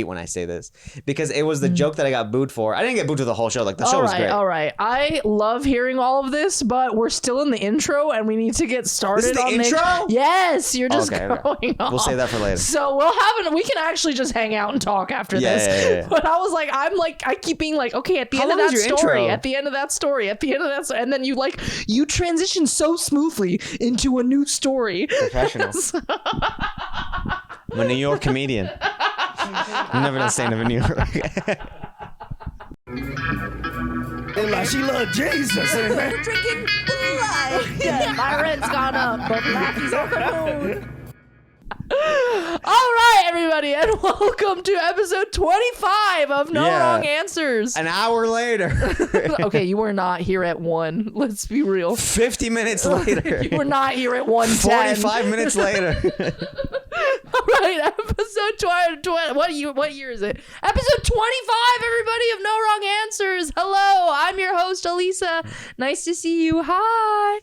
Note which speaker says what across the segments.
Speaker 1: when I say this because it was the joke that I got booed for. I didn't get booed for the whole show. Like the show was great.
Speaker 2: All right. I love hearing all of this, but we're still in the intro and we need to get started.
Speaker 1: This is the intro?
Speaker 2: Yes, you're just
Speaker 1: Okay.
Speaker 2: on.
Speaker 1: We'll save that for later.
Speaker 2: So we can actually just hang out and talk after this.
Speaker 1: Yeah.
Speaker 2: But I keep being like, okay, at the end of that story, at the end of that story, and then you transition so smoothly into a new story.
Speaker 1: Professional. I'm a New York comedian. I've never done stand-up in New York.
Speaker 3: And like she loved Jesus.
Speaker 2: Drinking blood. Yeah, my rent's gone up, but Blackie's on the moon. All right, everybody, and welcome to episode 25 of No Wrong Answers.
Speaker 1: An hour later.
Speaker 2: Okay, you were not here at 1. Let's be real.
Speaker 1: 50 minutes later.
Speaker 2: You were not here at 1:10.
Speaker 1: 45 minutes later.
Speaker 2: All right, episode 20. What year is it? Episode 25, everybody, of No Wrong Answers. Hello, I'm your host, Elisa. Nice to see you. Hi.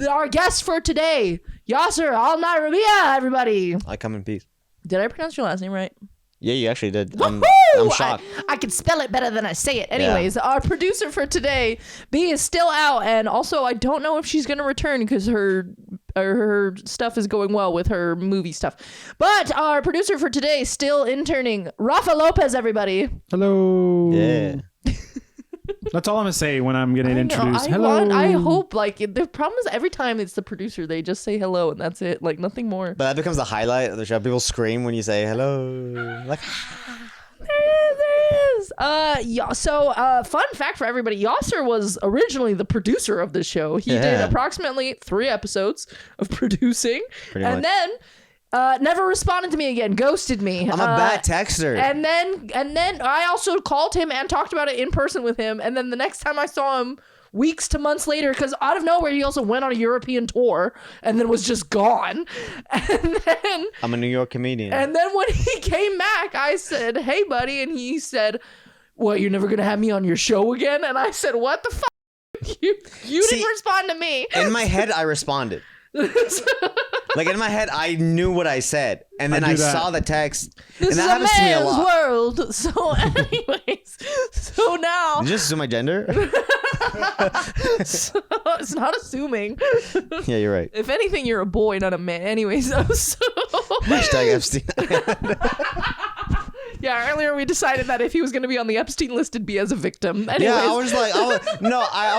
Speaker 2: Our guest for today, Yaser Al-Nyrabeah, everybody.
Speaker 1: I come in peace.
Speaker 2: Did I pronounce your last name right?
Speaker 1: Yeah, you actually did. I'm shocked.
Speaker 2: I can spell it better than I say it. Anyways, Our producer for today, B, is still out, and also I don't know if she's going to return because her stuff is going well with her movie stuff. But our producer for today, still interning, Rafa Lopez, everybody.
Speaker 3: Hello.
Speaker 1: Yeah.
Speaker 3: That's all I'm gonna say when I'm getting introduced. Hello.
Speaker 2: I hope, the problem is every time it's the producer, they just say hello and that's it. Nothing more.
Speaker 1: But that becomes the highlight of the show. People scream when you say hello.
Speaker 2: There is. So, fun fact for everybody, Yaser was originally the producer of the show. He did approximately 3 episodes of producing. Then never responded to me again, ghosted me.
Speaker 1: I'm a bad texter.
Speaker 2: And then I also called him and talked about it in person with him. And then the next time I saw him, weeks to months later, because out of nowhere he also went on a European tour and then was just gone. And then
Speaker 1: I'm a New York comedian.
Speaker 2: And then when he came back, I said, "Hey, buddy," and he said, "What? You're never gonna have me on your show again?" And I said, "What the fuck? You didn't respond to me."
Speaker 1: In my head, I responded. In my head, I knew what I said, and then I saw the text.
Speaker 2: This
Speaker 1: and that
Speaker 2: is
Speaker 1: happens to me a
Speaker 2: man's
Speaker 1: lot.
Speaker 2: world. So, anyways, so now
Speaker 1: Did you just assume my gender?
Speaker 2: so, it's not assuming.
Speaker 1: Yeah, you're right.
Speaker 2: If anything, you're a boy, not a man. Anyways, so
Speaker 1: Hashtag Epstein.
Speaker 2: yeah. Earlier we decided that if he was going to be on the Epstein list, it'd be as a victim. Anyways.
Speaker 1: Yeah, I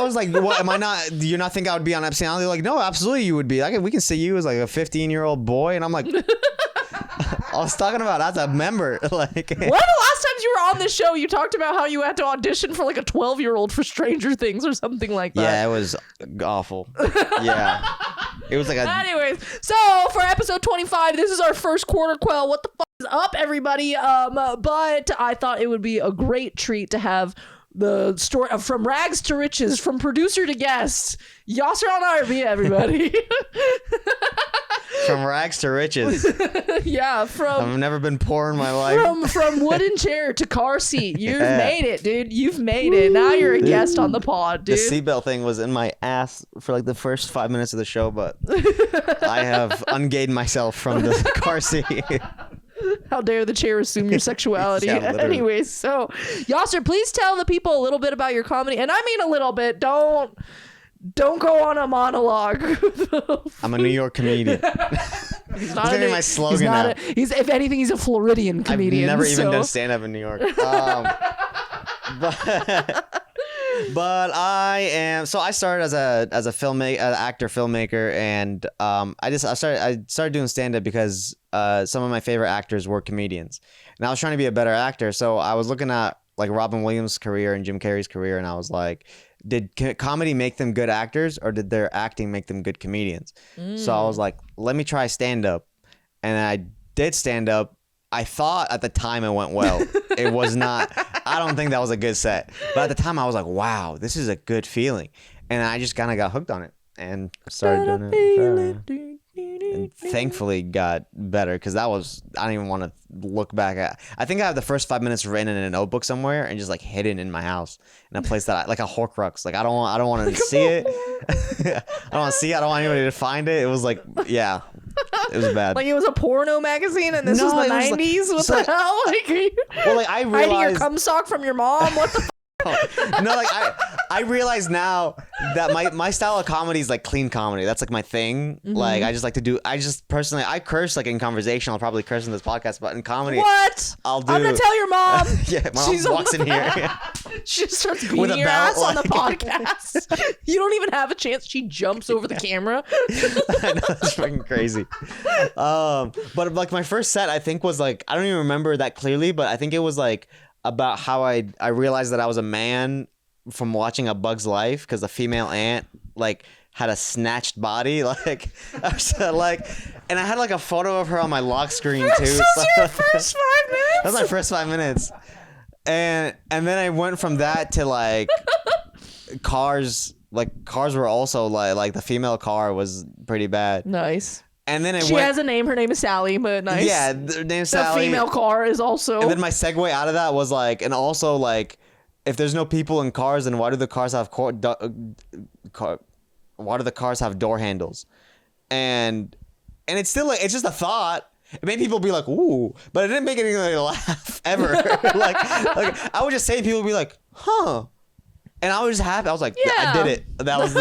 Speaker 1: was like, what? Am I not? Do you not think I would be on Epstein? They're like, no, absolutely, you would be. We can see you as a 15-year-old boy, and I'm like, I was talking about as a member.
Speaker 2: One of the last times you were on this show, you talked about how you had to audition for a 12-year-old for Stranger Things or something like that.
Speaker 1: Yeah, it was awful. Yeah, it was
Speaker 2: Anyways, so for episode 25, this is our first quarter Quell. What the fuck is up, everybody? But I thought it would be a great treat to have the story of From Rags to Riches, from producer to guest, Yaser Al-Nyrabeah, everybody.
Speaker 1: From rags to riches.
Speaker 2: Yeah,
Speaker 1: I've never been poor in my life.
Speaker 2: From wooden chair to car seat. You've made it, dude. You've made it. Now you're a guest on the pod, dude.
Speaker 1: The seatbelt thing was in my ass for the first 5 minutes of the show, but I have ungayed myself from the car seat.
Speaker 2: How dare the chair assume your sexuality.
Speaker 1: Yeah,
Speaker 2: Anyways, so Yaser, please tell the people a little bit about your comedy. And I mean a little bit. Don't go on a monologue.
Speaker 1: I'm a New York comedian.
Speaker 2: He's
Speaker 1: That's gonna be my slogan now.
Speaker 2: If anything, he's a Floridian comedian.
Speaker 1: I've never even done stand-up in New York. But I am. So I started as a filmmaker, actor, filmmaker, and I started doing stand-up because some of my favorite actors were comedians, and I was trying to be a better actor. So I was looking at Robin Williams' career and Jim Carrey's career, and I was like, did comedy make them good actors, or did their acting make them good comedians? So I was like, let me try stand-up, and I did stand-up. I thought at the time it went well. It was not. I don't think that was a good set. But at the time I was like, wow, this is a good feeling. And I just kind of got hooked on it and started doing it. and thankfully got better because I don't even want to look back at. I think I have the first 5 minutes written in a notebook somewhere and just like hidden in my house in a place that like a Horcrux. Like I don't want to see it. I don't want to see it. I don't want anybody to find it. It was like, yeah, it was bad.
Speaker 2: Like it was a porno magazine and this was the 90s? What the hell? Like,
Speaker 1: well, like I
Speaker 2: hiding
Speaker 1: realized
Speaker 2: your cum sock from your mom? What the
Speaker 1: no, like I realize now that my style of comedy is like clean comedy. That's like my thing.
Speaker 2: Mm-hmm.
Speaker 1: Like I just like to do. I just personally I curse like in conversation. I'll probably curse in this podcast, but in comedy,
Speaker 2: What?
Speaker 1: I'll do.
Speaker 2: I'm gonna tell your mom.
Speaker 1: Yeah, my mom walks in here.
Speaker 2: She just starts beating
Speaker 1: With a
Speaker 2: your
Speaker 1: belt,
Speaker 2: ass on the
Speaker 1: like-
Speaker 2: podcast. You don't even have a chance. She jumps over the camera.
Speaker 1: I know, it's fucking crazy. But like my first set, I think was like I don't even remember that clearly, but I think it was like about how I realized that I was a man from watching A Bug's Life because the female ant like had a snatched body like so, like and I had like a photo of her on my lock screen too.
Speaker 2: This was your first 5 minutes?
Speaker 1: That was my first 5 minutes. And then I went from that to like cars. Like cars were also like the female car was pretty bad.
Speaker 2: Nice.
Speaker 1: And then
Speaker 2: She has a name. Her name is Sally, but nice.
Speaker 1: Yeah, her name's
Speaker 2: The
Speaker 1: Sally.
Speaker 2: female car is also.
Speaker 1: And then my segue out of that was like, and also like, if there's no people in cars, then why do the cars have why do the cars have door handles? And it's still like it's just a thought. It made people be like, ooh, but it didn't make anybody laugh ever. like I would just say, people would be like, huh, and I was just happy. I was like,
Speaker 2: Yeah.
Speaker 1: I did it. That was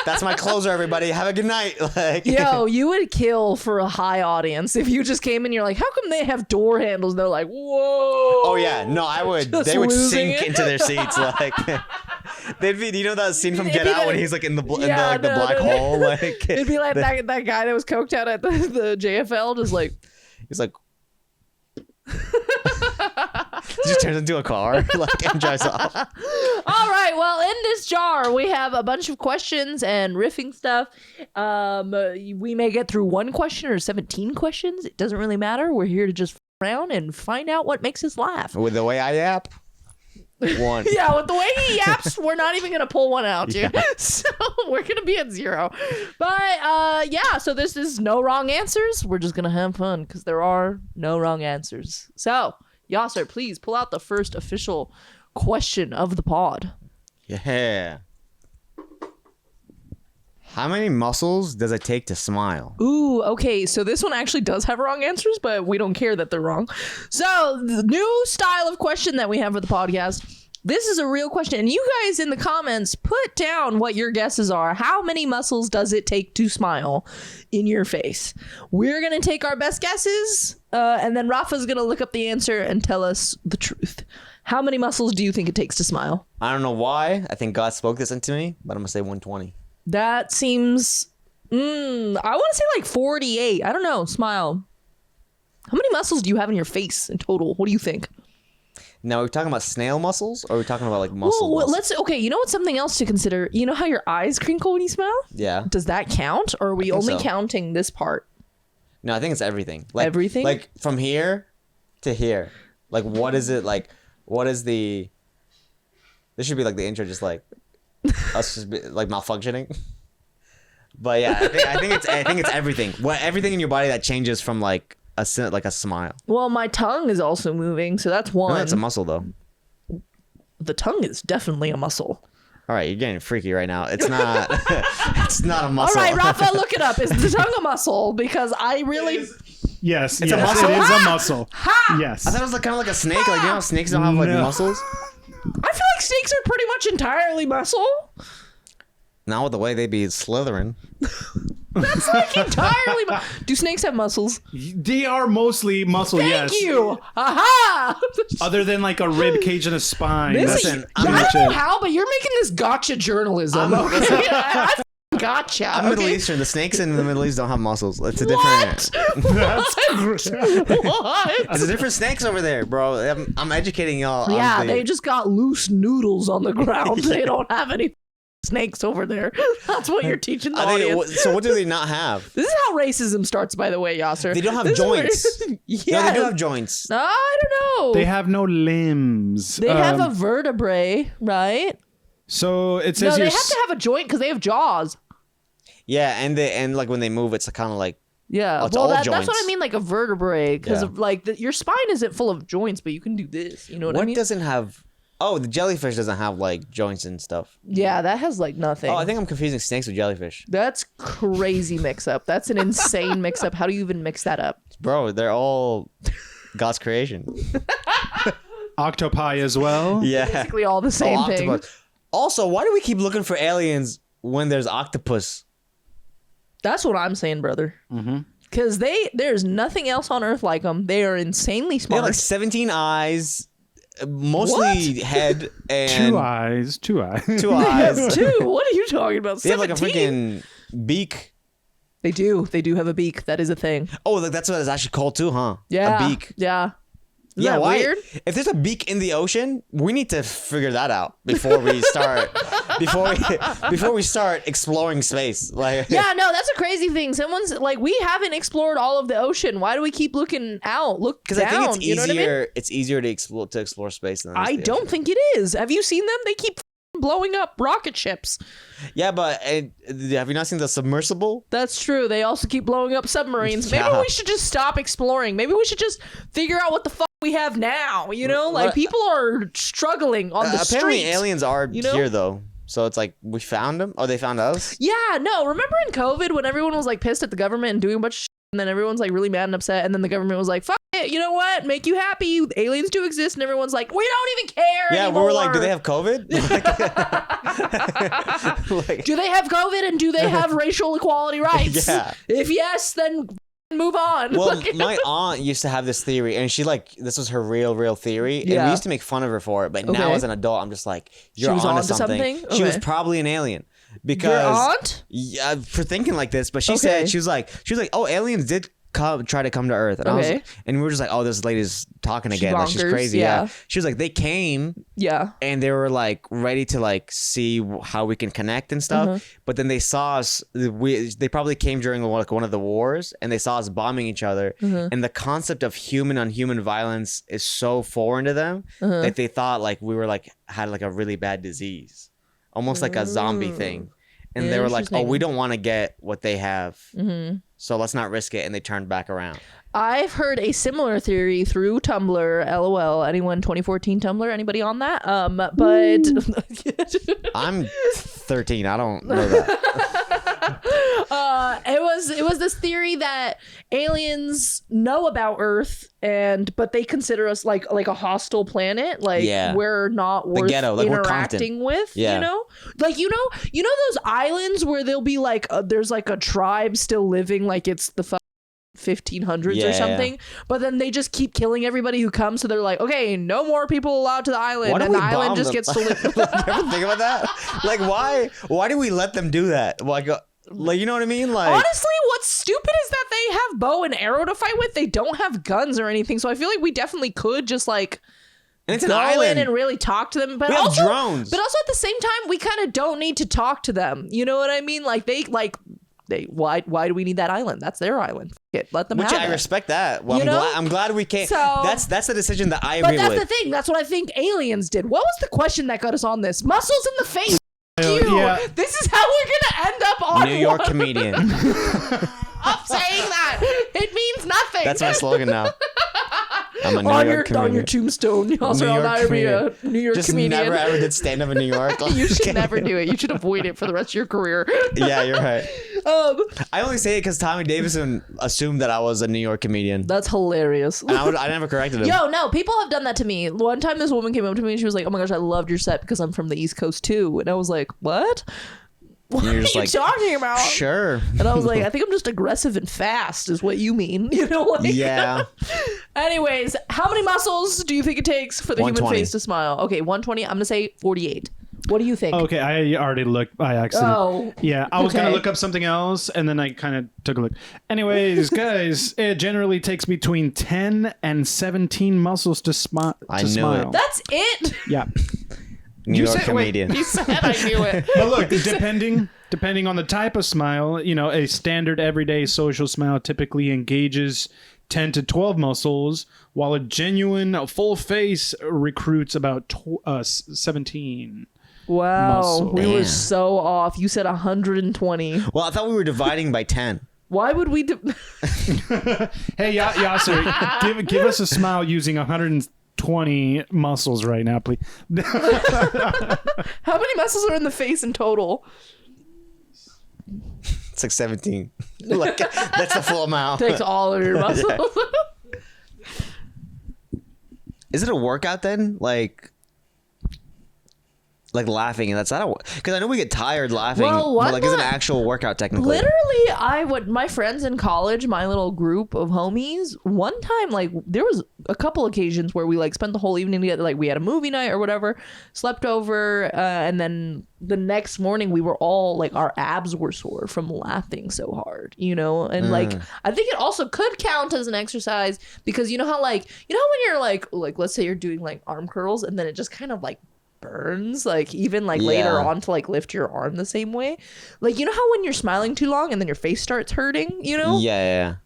Speaker 1: that's my closer. Everybody, have a good night. Like,
Speaker 2: Yo, you would kill for a high audience if you just came in and you're like, how come they have door handles? And they're like, whoa.
Speaker 1: Oh yeah, no, I would.
Speaker 2: Just
Speaker 1: They would
Speaker 2: losing
Speaker 1: sink
Speaker 2: it.
Speaker 1: into their seats like. They'd be. You know that scene from
Speaker 2: It'd
Speaker 1: Get
Speaker 2: be
Speaker 1: Out
Speaker 2: like-
Speaker 1: when he's like in the the
Speaker 2: Yeah,
Speaker 1: the
Speaker 2: no,
Speaker 1: black
Speaker 2: no, no.
Speaker 1: hole? Like
Speaker 2: It'd be like that guy that was coked out at the JFL, just like.
Speaker 1: he's like. He just turns into a car like and drives off.
Speaker 2: All right. Well, in this jar, we have a bunch of questions and riffing stuff. We may get through one question or 17 questions. It doesn't really matter. We're here to just around and find out what makes us laugh.
Speaker 1: With the way I yap, one.
Speaker 2: Yeah, with the way he yaps, we're not even gonna pull one out, dude. So we're gonna be at 0. But yeah, so this is no wrong answers. We're just gonna have fun because there are no wrong answers. So Yaser, please pull out the first official question of the pod.
Speaker 1: Yeah. How many muscles does it take to smile?
Speaker 2: Ooh, okay. So this one actually does have wrong answers, but we don't care that they're wrong. So the new style of question that we have for the podcast. This is a real question. And you guys in the comments, put down what your guesses are. How many muscles does it take to smile in your face? We're going to take our best guesses. And then Rafa's going to look up the answer and tell us the truth. How many muscles do you think it takes to smile?
Speaker 1: I don't know why. I think God spoke this into me, but I'm gonna say 120.
Speaker 2: That seems... I want to say like 48. I don't know. Smile. How many muscles do you have in your face in total? What do you think?
Speaker 1: Now, are we talking about snail muscles, or are we talking about like muscle?
Speaker 2: Well,
Speaker 1: muscles?
Speaker 2: okay, you know what's something else to consider? You know how your eyes crinkle when you smile?
Speaker 1: Yeah.
Speaker 2: Does that count? Or are we only
Speaker 1: so.
Speaker 2: counting this part?
Speaker 1: No, I think it's everything. Like,
Speaker 2: Everything?
Speaker 1: Like from here to here. Like, what is it? Like, what is the? This should be like the intro, just like us just be, like malfunctioning. But yeah, I think it's everything. What everything in your body that changes from like a smile.
Speaker 2: Well, my tongue is also moving, so that's one.
Speaker 1: No, that's a muscle though.
Speaker 2: The tongue is definitely a muscle.
Speaker 1: All right, you're getting freaky right now. It's not. It's not a
Speaker 2: All
Speaker 1: muscle.
Speaker 2: right, Rafa, look it up. Is the tongue a muscle? Because I really...
Speaker 3: Yes,
Speaker 1: It's
Speaker 3: yes,
Speaker 1: a muscle?
Speaker 3: it is a muscle. Yes.
Speaker 1: I thought it was like, kind of like a snake. Like, you know how snakes don't have like
Speaker 3: No.
Speaker 1: muscles?
Speaker 2: I feel like snakes are pretty much entirely muscle.
Speaker 1: Not with the way they be slithering.
Speaker 2: That's like entirely... Do snakes have muscles?
Speaker 3: They are mostly muscle,
Speaker 2: Thank
Speaker 3: yes.
Speaker 2: you. Aha!
Speaker 3: Other than like a rib cage and a spine.
Speaker 2: This
Speaker 3: That's
Speaker 1: Listen,
Speaker 2: is,
Speaker 1: I'm
Speaker 2: I
Speaker 3: much
Speaker 2: don't know
Speaker 3: it.
Speaker 2: how, but you're making this gotcha journalism. Okay? I gotcha.
Speaker 1: I'm Middle
Speaker 2: okay?
Speaker 1: Eastern. The snakes in the Middle East don't have muscles. It's a different.
Speaker 3: That's
Speaker 2: What?
Speaker 1: It's a different snakes over there, bro. I'm educating y'all.
Speaker 2: Yeah,
Speaker 1: on the,
Speaker 2: they just got loose noodles on the ground. They don't have any snakes over there. That's what you're teaching the
Speaker 1: I think
Speaker 2: audience.
Speaker 1: so what do they not have?
Speaker 2: This is how racism starts, by the way, Yaser.
Speaker 1: They don't have
Speaker 2: This is where-
Speaker 1: joints.
Speaker 2: Yeah.
Speaker 1: No, they do have joints.
Speaker 2: I don't know.
Speaker 3: They have no limbs.
Speaker 2: They have a vertebrae, right?
Speaker 3: So it
Speaker 2: No,
Speaker 3: says
Speaker 2: they
Speaker 3: your
Speaker 2: have to have a joint because they have jaws.
Speaker 1: Yeah, and like when they move, it's kind of like
Speaker 2: Yeah,
Speaker 1: it's
Speaker 2: well,
Speaker 1: all
Speaker 2: that's what I
Speaker 1: joints.
Speaker 2: mean, like a vertebrae, because
Speaker 1: Yeah.
Speaker 2: like your spine isn't full of joints, but you can do this. You know what I
Speaker 1: What
Speaker 2: mean?
Speaker 1: doesn't have? Oh, the jellyfish doesn't have like joints and stuff.
Speaker 2: Yeah, that has like nothing.
Speaker 1: Oh, I think I'm confusing snakes with jellyfish.
Speaker 2: That's crazy mix up. That's an insane mix up. How do you even mix that up?
Speaker 1: Bro, they're all God's creation.
Speaker 3: Octopi as well.
Speaker 1: Yeah.
Speaker 2: Basically all the same thing.
Speaker 1: Octopus. Also, why do we keep looking for aliens when there's octopus?
Speaker 2: That's what I'm saying, brother.
Speaker 3: Mm-hmm.
Speaker 2: Because there's nothing else on Earth like them. They are insanely
Speaker 1: They
Speaker 2: smart.
Speaker 1: have like 17 eyes, mostly head and
Speaker 3: Two eyes.
Speaker 1: two
Speaker 2: They
Speaker 1: eyes.
Speaker 2: have two. What are you talking about?
Speaker 1: They have like a
Speaker 2: 17?
Speaker 1: freaking beak.
Speaker 2: They do. They do have a beak. That is a thing.
Speaker 1: Oh, like that's what it's actually called too, huh?
Speaker 2: Yeah.
Speaker 1: A beak.
Speaker 2: Yeah. Isn't
Speaker 1: Yeah,
Speaker 2: that
Speaker 1: why?
Speaker 2: weird?
Speaker 1: If there's a beak in the ocean, we need to figure that out before we start. before we start exploring space. Like,
Speaker 2: Yeah, no, that's a crazy thing. Someone's like, we haven't explored all of the ocean. Why do we keep looking out? Look
Speaker 1: because
Speaker 2: down.
Speaker 1: I think it's
Speaker 2: you know what I mean?
Speaker 1: easier. It's easier to explore space than
Speaker 2: I
Speaker 1: the
Speaker 2: don't
Speaker 1: ocean.
Speaker 2: think it is. Have you seen them? They keep blowing up rocket ships.
Speaker 1: Yeah, but have you not seen the submersible?
Speaker 2: That's true. They also keep blowing up submarines. Maybe
Speaker 1: Yeah.
Speaker 2: we should just stop exploring. Maybe we should just figure out what the fuck we have now. You know, like
Speaker 1: What-
Speaker 2: people are struggling on the
Speaker 1: Apparently,
Speaker 2: streets.
Speaker 1: aliens are
Speaker 2: you know?
Speaker 1: here though. So it's like we found them. Oh, they found us.
Speaker 2: Yeah, no. Remember in COVID when everyone was like pissed at the government and doing a bunch of shit, and then everyone's like really mad and upset, and then the government was like, "Fuck it, you know what? Make you happy. Aliens do exist," and everyone's like, "We don't even care
Speaker 1: Yeah,
Speaker 2: anymore."
Speaker 1: we were like, do they have COVID? Like,
Speaker 2: Do they have COVID and do they have racial equality rights?
Speaker 1: Yeah.
Speaker 2: If yes, then move on.
Speaker 1: well, my aunt used to have this theory, and this was her real theory, and
Speaker 2: Yeah.
Speaker 1: we used to make fun of her for it. But now,
Speaker 2: Okay.
Speaker 1: as an adult, I'm just like, you're
Speaker 2: was
Speaker 1: onto
Speaker 2: onto
Speaker 1: something.
Speaker 2: something?
Speaker 1: She was
Speaker 2: Okay.
Speaker 1: probably an alien because
Speaker 2: Your aunt?
Speaker 1: yeah, for thinking like this. But she
Speaker 2: Okay.
Speaker 1: said she was like, oh, aliens did try to come to Earth, and
Speaker 2: Okay.
Speaker 1: and we were just like, oh, this lady's talking again. Like, she's
Speaker 2: bonkers,
Speaker 1: crazy.
Speaker 2: yeah.
Speaker 1: Yeah, she was like, they came.
Speaker 2: Yeah.
Speaker 1: And they were like ready to like see how we can connect and stuff,
Speaker 2: Uh-huh.
Speaker 1: but then they saw us. They probably came during like one of the wars, and they saw us bombing each other.
Speaker 2: Uh-huh.
Speaker 1: And the concept of human on human violence is so foreign to them
Speaker 2: Uh-huh.
Speaker 1: that they thought like we were like had like a really bad disease, almost like a zombie thing. And they were like, "Oh, we don't want to get what they have, so let's not risk it." And they turned back around.
Speaker 2: I've heard a similar theory through Tumblr. LOL. Anyone 2014 Tumblr? Anybody on that? But
Speaker 1: I'm 13. I don't know that.
Speaker 2: it was this theory that aliens know about Earth but they consider us like a hostile planet. Like
Speaker 1: Yeah.
Speaker 2: we're not worth
Speaker 1: ghetto, like we're
Speaker 2: interacting with.
Speaker 1: Yeah.
Speaker 2: You know, like you know those islands where there'll be like there's like a tribe still living, like it's the 1500s
Speaker 1: Yeah,
Speaker 2: or
Speaker 1: yeah.
Speaker 2: something, but then they just keep killing everybody who comes, so they're like, okay, no more people allowed to the island,
Speaker 1: Why do
Speaker 2: and the
Speaker 1: we
Speaker 2: island
Speaker 1: bomb
Speaker 2: just
Speaker 1: them?
Speaker 2: gets to live.
Speaker 1: You ever think about that? Like, why do we let them do that? Like, you know what I mean? Like,
Speaker 2: Honestly, what's stupid is that they have bow and arrow to fight with. They don't have guns or anything, so I feel like we definitely could just like
Speaker 1: and it's an
Speaker 2: go
Speaker 1: island.
Speaker 2: in and really talk to them. But
Speaker 1: We have
Speaker 2: also,
Speaker 1: drones.
Speaker 2: But also at the same time, we kind of don't need to talk to them. You know what I mean? Like why do we need that island? That's their island. F- it. Let them
Speaker 1: Which
Speaker 2: have
Speaker 1: I
Speaker 2: it.
Speaker 1: respect that. Well,
Speaker 2: You know?
Speaker 1: I'm glad we can't.
Speaker 2: So-
Speaker 1: That's the decision that I
Speaker 2: But
Speaker 1: agree
Speaker 2: that's
Speaker 1: with.
Speaker 2: the thing. That's what I think aliens did. What was the question that got us on this? Muscles in the face. You.
Speaker 3: Yeah.
Speaker 2: This is how we're gonna end up on
Speaker 1: New York
Speaker 2: one.
Speaker 1: comedian.
Speaker 2: Stop saying that. It means nothing.
Speaker 1: That's my slogan now. I'm a New
Speaker 2: on
Speaker 1: York comedian.
Speaker 2: your tombstone. Yaser
Speaker 1: New York
Speaker 2: Al-Nyrabeah, New York
Speaker 1: Just
Speaker 2: comedian.
Speaker 1: never ever did stand up in New York.
Speaker 2: You should never do it. You should avoid it for the rest of your career.
Speaker 1: Yeah, you're right.
Speaker 2: Um,
Speaker 1: I only say it because Tommy Davidson assumed that I was a New York comedian,
Speaker 2: that's hilarious.
Speaker 1: and I never corrected him.
Speaker 2: Yo, no, people have done that to me. One time this woman came up to me and she was like, oh my gosh, I loved your set because I'm from the East Coast too. And I was like, what? What
Speaker 1: you're
Speaker 2: are
Speaker 1: just
Speaker 2: you
Speaker 1: like,
Speaker 2: talking about?
Speaker 1: Sure.
Speaker 2: And I was like, I think I'm just aggressive and fast is what you mean. You know, like,
Speaker 1: Yeah.
Speaker 2: Anyways, how many muscles do you think it takes for the human
Speaker 1: 120.
Speaker 2: face to smile? Okay, 120. I'm going to say 48. What do you think?
Speaker 3: Okay, I already looked by accident.
Speaker 2: Oh.
Speaker 3: Yeah, I was going
Speaker 2: Okay.
Speaker 3: to look up something else, and then I kind of took a look. Anyways, guys, it generally takes between 10 and 17 muscles to,
Speaker 1: I knew
Speaker 3: smile.
Speaker 1: it.
Speaker 2: That's it?
Speaker 3: Yeah.
Speaker 1: New
Speaker 3: You
Speaker 1: York
Speaker 3: said- wait,
Speaker 1: comedian.
Speaker 2: You said I knew it.
Speaker 3: But look, depending on the type of smile, you know, a standard everyday social smile typically engages 10 to 12 muscles, while a genuine full face recruits about 17.
Speaker 2: Wow.
Speaker 3: Muscle.
Speaker 2: We were
Speaker 1: Damn.
Speaker 2: so off. You said 120.
Speaker 1: Well, I thought we were dividing by 10.
Speaker 2: Why would we do?
Speaker 3: Hey, Yaser, give us a smile using 120 muscles right now, please.
Speaker 2: How many muscles are in the face in total?
Speaker 1: It's like 17. Like, that's the full amount.
Speaker 2: Takes all of your muscles.
Speaker 1: Is it a workout then? Like laughing, and that's not because I know we get tired laughing.
Speaker 2: Well, what
Speaker 1: but like, is it an
Speaker 2: not-
Speaker 1: actual workout technically?
Speaker 2: Literally, my friends in college, my little group of homies, one time, like, there was a couple occasions where we like spent the whole evening together. Like, we had a movie night or whatever, slept over, and then the next morning we were all like, our abs were sore from laughing so hard, you know. And like, I think it also could count as an exercise because you know how when you're like let's say you're doing like arm curls and then it just kind of like burns, like even like later on to like lift your arm the same way, like, you know how when you're smiling too long and then your face starts hurting, you know.
Speaker 1: Yeah.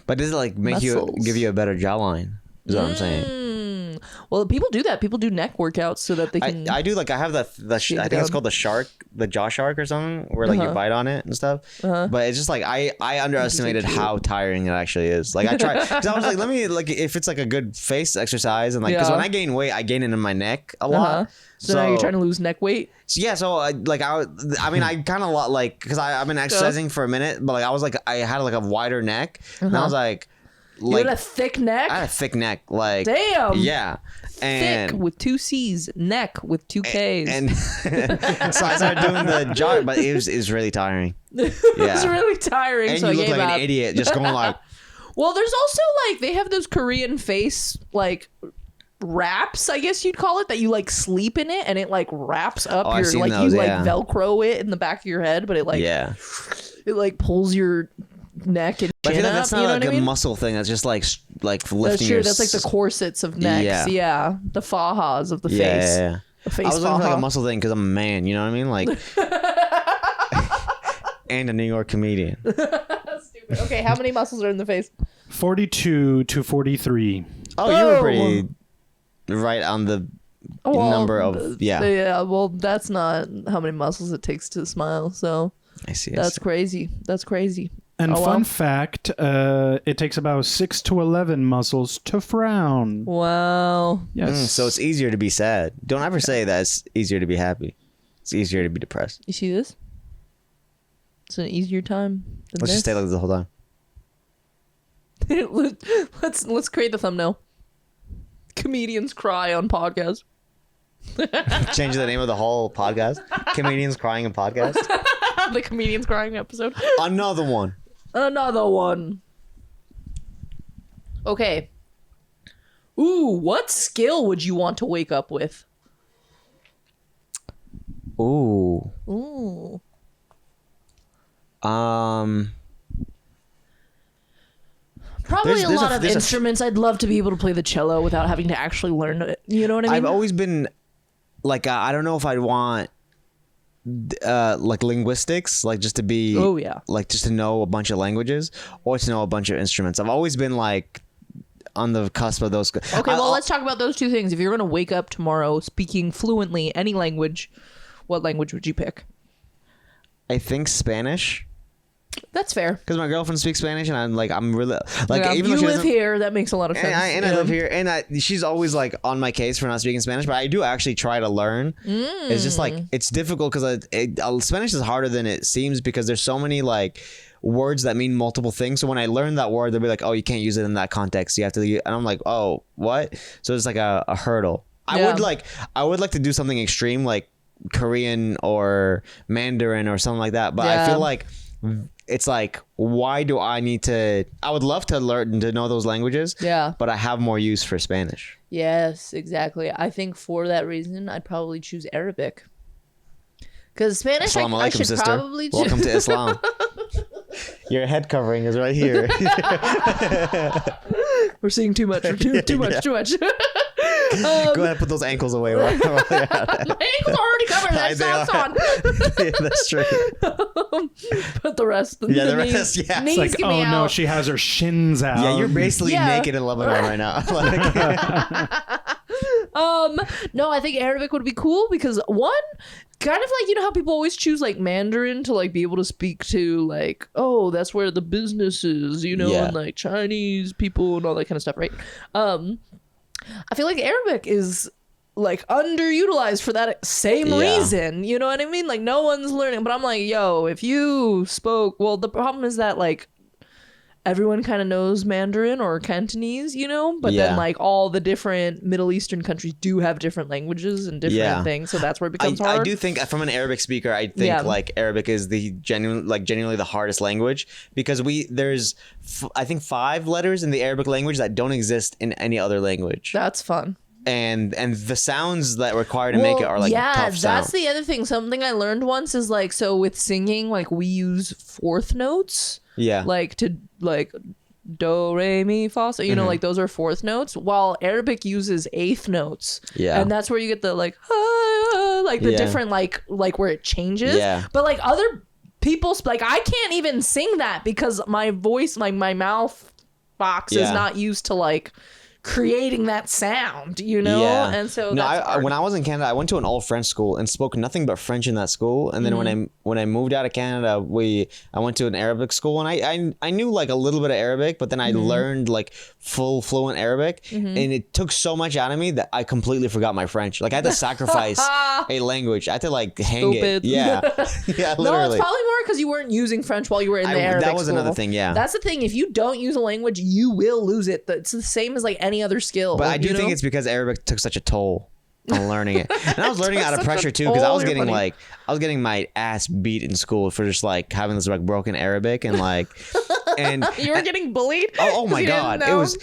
Speaker 1: But does it like make give you a better jawline? Is what I'm saying.
Speaker 2: Well, people do that. People do neck workouts so that they can.
Speaker 1: I do, like, I have I think it's called the jaw shark or something, where like you bite on it and stuff. But it's just like I underestimated how tiring it actually is. Like, I tried because I was like, let me, like, if it's like a good face exercise, and like, because when I gain weight, I gain it in my neck a lot.
Speaker 2: So now you're trying to lose neck weight.
Speaker 1: Yeah, so I kind of like, because I've been exercising for a minute, but like I had like a wider neck, and I was like.
Speaker 2: You had a thick neck?
Speaker 1: I had a thick neck. Like,
Speaker 2: damn.
Speaker 1: Yeah. And
Speaker 2: thick with 2 C's, neck with 2 K's.
Speaker 1: And so I started doing the jog, but it was really tiring. Yeah.
Speaker 2: It was really tiring.
Speaker 1: And
Speaker 2: so
Speaker 1: you
Speaker 2: I
Speaker 1: look
Speaker 2: gave
Speaker 1: like
Speaker 2: up.
Speaker 1: an idiot just going like.
Speaker 2: Well, there's also like, they have those Korean face, like, wraps, I guess you'd call it, that you like sleep in it and it like wraps up
Speaker 1: I've
Speaker 2: your,
Speaker 1: seen
Speaker 2: like,
Speaker 1: those,
Speaker 2: you
Speaker 1: yeah.
Speaker 2: like Velcro it in the back of your head, but it like, it like pulls your neck and
Speaker 1: But I
Speaker 2: chin
Speaker 1: feel like
Speaker 2: up,
Speaker 1: that's not
Speaker 2: you know
Speaker 1: like
Speaker 2: what I
Speaker 1: a
Speaker 2: mean?
Speaker 1: muscle thing. That's just like lifting
Speaker 2: That's
Speaker 1: your.
Speaker 2: true. That's like the corsets of necks. Yeah. The fahas of the face.
Speaker 1: Yeah.
Speaker 2: The face
Speaker 1: I was looking for like
Speaker 2: faja.
Speaker 1: a muscle thing because I'm a man. You know what I mean? Like. And a New York comedian.
Speaker 2: Stupid. Okay, how many muscles are in the face?
Speaker 3: 42 to 43.
Speaker 1: Oh, you were pretty right on the number of
Speaker 2: Yeah, well, that's not how many muscles it takes to smile. So
Speaker 1: I see.
Speaker 2: that's crazy. That's crazy.
Speaker 3: And fun fact, it takes about 6 to 11 muscles to frown.
Speaker 2: Wow.
Speaker 3: Yes.
Speaker 1: So it's easier to be sad. Don't ever say that it's easier to be happy. It's easier to be depressed.
Speaker 2: You see this? It's an easier time than
Speaker 1: Let's just stay like this the whole time.
Speaker 2: let's create the thumbnail. Comedians cry on podcast.
Speaker 1: Change the name of the whole podcast. Comedians crying in podcast.
Speaker 2: The comedians crying episode.
Speaker 1: Another one.
Speaker 2: Okay. Ooh, what skill would you want to wake up with?
Speaker 1: Ooh.
Speaker 2: Probably
Speaker 1: There's
Speaker 2: a lot of
Speaker 1: there's
Speaker 2: instruments. I'd love to be able to play the cello without having to actually learn it. You know what I mean?
Speaker 1: I've always been like, I don't know if I'd want like linguistics, like just to be like just to know a bunch of languages or to know a bunch of instruments. I've always been like on the cusp of those.
Speaker 2: Okay, well, let's talk about those two things. If you're going to wake up tomorrow speaking fluently any language, what language would you pick?
Speaker 1: I think Spanish.
Speaker 2: That's fair.
Speaker 1: Because my girlfriend speaks Spanish, and I'm really like,
Speaker 2: Yeah,
Speaker 1: even though
Speaker 2: you
Speaker 1: she
Speaker 2: live
Speaker 1: doesn't,
Speaker 2: here, that makes a lot of sense.
Speaker 1: and I live here, and she's always like on my case for not speaking Spanish, but I do actually try to learn. It's just like it's difficult because Spanish is harder than it seems because there's so many like words that mean multiple things. So when I learn that word, they'll be like, "Oh, you can't use it in that context. You have to," and I'm like, "Oh, what?" So it's like a hurdle. I would like to do something extreme like Korean or Mandarin or something like that, but I feel like it's like, why do I need to? I would love to learn to know those languages.
Speaker 2: Yeah.
Speaker 1: But I have more use for Spanish.
Speaker 2: Yes, exactly. I think for that reason, I'd probably choose Arabic. Because Spanish,
Speaker 1: Assalamu
Speaker 2: I
Speaker 1: alaikum,
Speaker 2: should
Speaker 1: sister.
Speaker 2: probably choose.
Speaker 1: Welcome to Islam. Your head covering is right here.
Speaker 2: We're seeing too much. Too much.
Speaker 1: Go ahead and put those ankles away.
Speaker 2: My ankles are already covered. There's socks on.
Speaker 1: Yeah, that's true.
Speaker 2: But the rest.
Speaker 1: The
Speaker 2: knees,
Speaker 1: rest, yeah.
Speaker 2: Knees
Speaker 3: It's like,
Speaker 2: give me
Speaker 3: oh no,
Speaker 2: out.
Speaker 3: she has her shins out.
Speaker 1: Yeah, you're basically naked in Lebanon right now.
Speaker 2: No, I think Arabic would be cool because one, kind of like, you know how people always choose like Mandarin to like be able to speak to like, oh, that's where the business is, you know, and like Chinese people and all that kind of stuff, right? I feel like Arabic is like underutilized for that same reason, you know what I mean? Like no one's learning, but I'm like, yo, if you spoke, well, the problem is that like everyone kind of knows Mandarin or Cantonese, you know, but then like all the different Middle Eastern countries do have different languages and different things, so that's where it becomes hard.
Speaker 1: I do think from an Arabic speaker, I think like Arabic is the genuinely the hardest language because there's I think 5 letters in the Arabic language that don't exist in any other language.
Speaker 2: That's fun.
Speaker 1: And the sounds that are required to make it are like tough sounds.
Speaker 2: That's the other thing. Something I learned once is like, so with singing, like we use 4th notes. Yeah. Like to like do, re, mi, fa, so, you know, like those are 4th notes, while Arabic uses 8th notes. Yeah. And that's where you get the like, like the different like where it changes. Yeah. But like other people, like I can't even sing that because my voice, like my mouth box is not used to like creating that sound, you know? And so
Speaker 1: when I was in Canada, I went to an all French school and spoke nothing but French in that school. And then when I moved out of Canada, I went to an Arabic school, and I knew like a little bit of Arabic, but then I learned like full fluent Arabic, and it took so much out of me that I completely forgot my French. Like I had to sacrifice a language. I had to like hang it. Yeah. Yeah, literally.
Speaker 2: No, it's probably more because you weren't using French while you were in the Arabic
Speaker 1: That was
Speaker 2: school.
Speaker 1: another thing, yeah.
Speaker 2: That's the thing. If you don't use a language, you will lose it. It's the same as like any other skill.
Speaker 1: But I do think it's because Arabic took such a toll on learning it. And I was learning it out of pressure too, because I was getting my ass beat in school for just like having this like broken Arabic and like and
Speaker 2: you were getting bullied.
Speaker 1: Oh my god, it was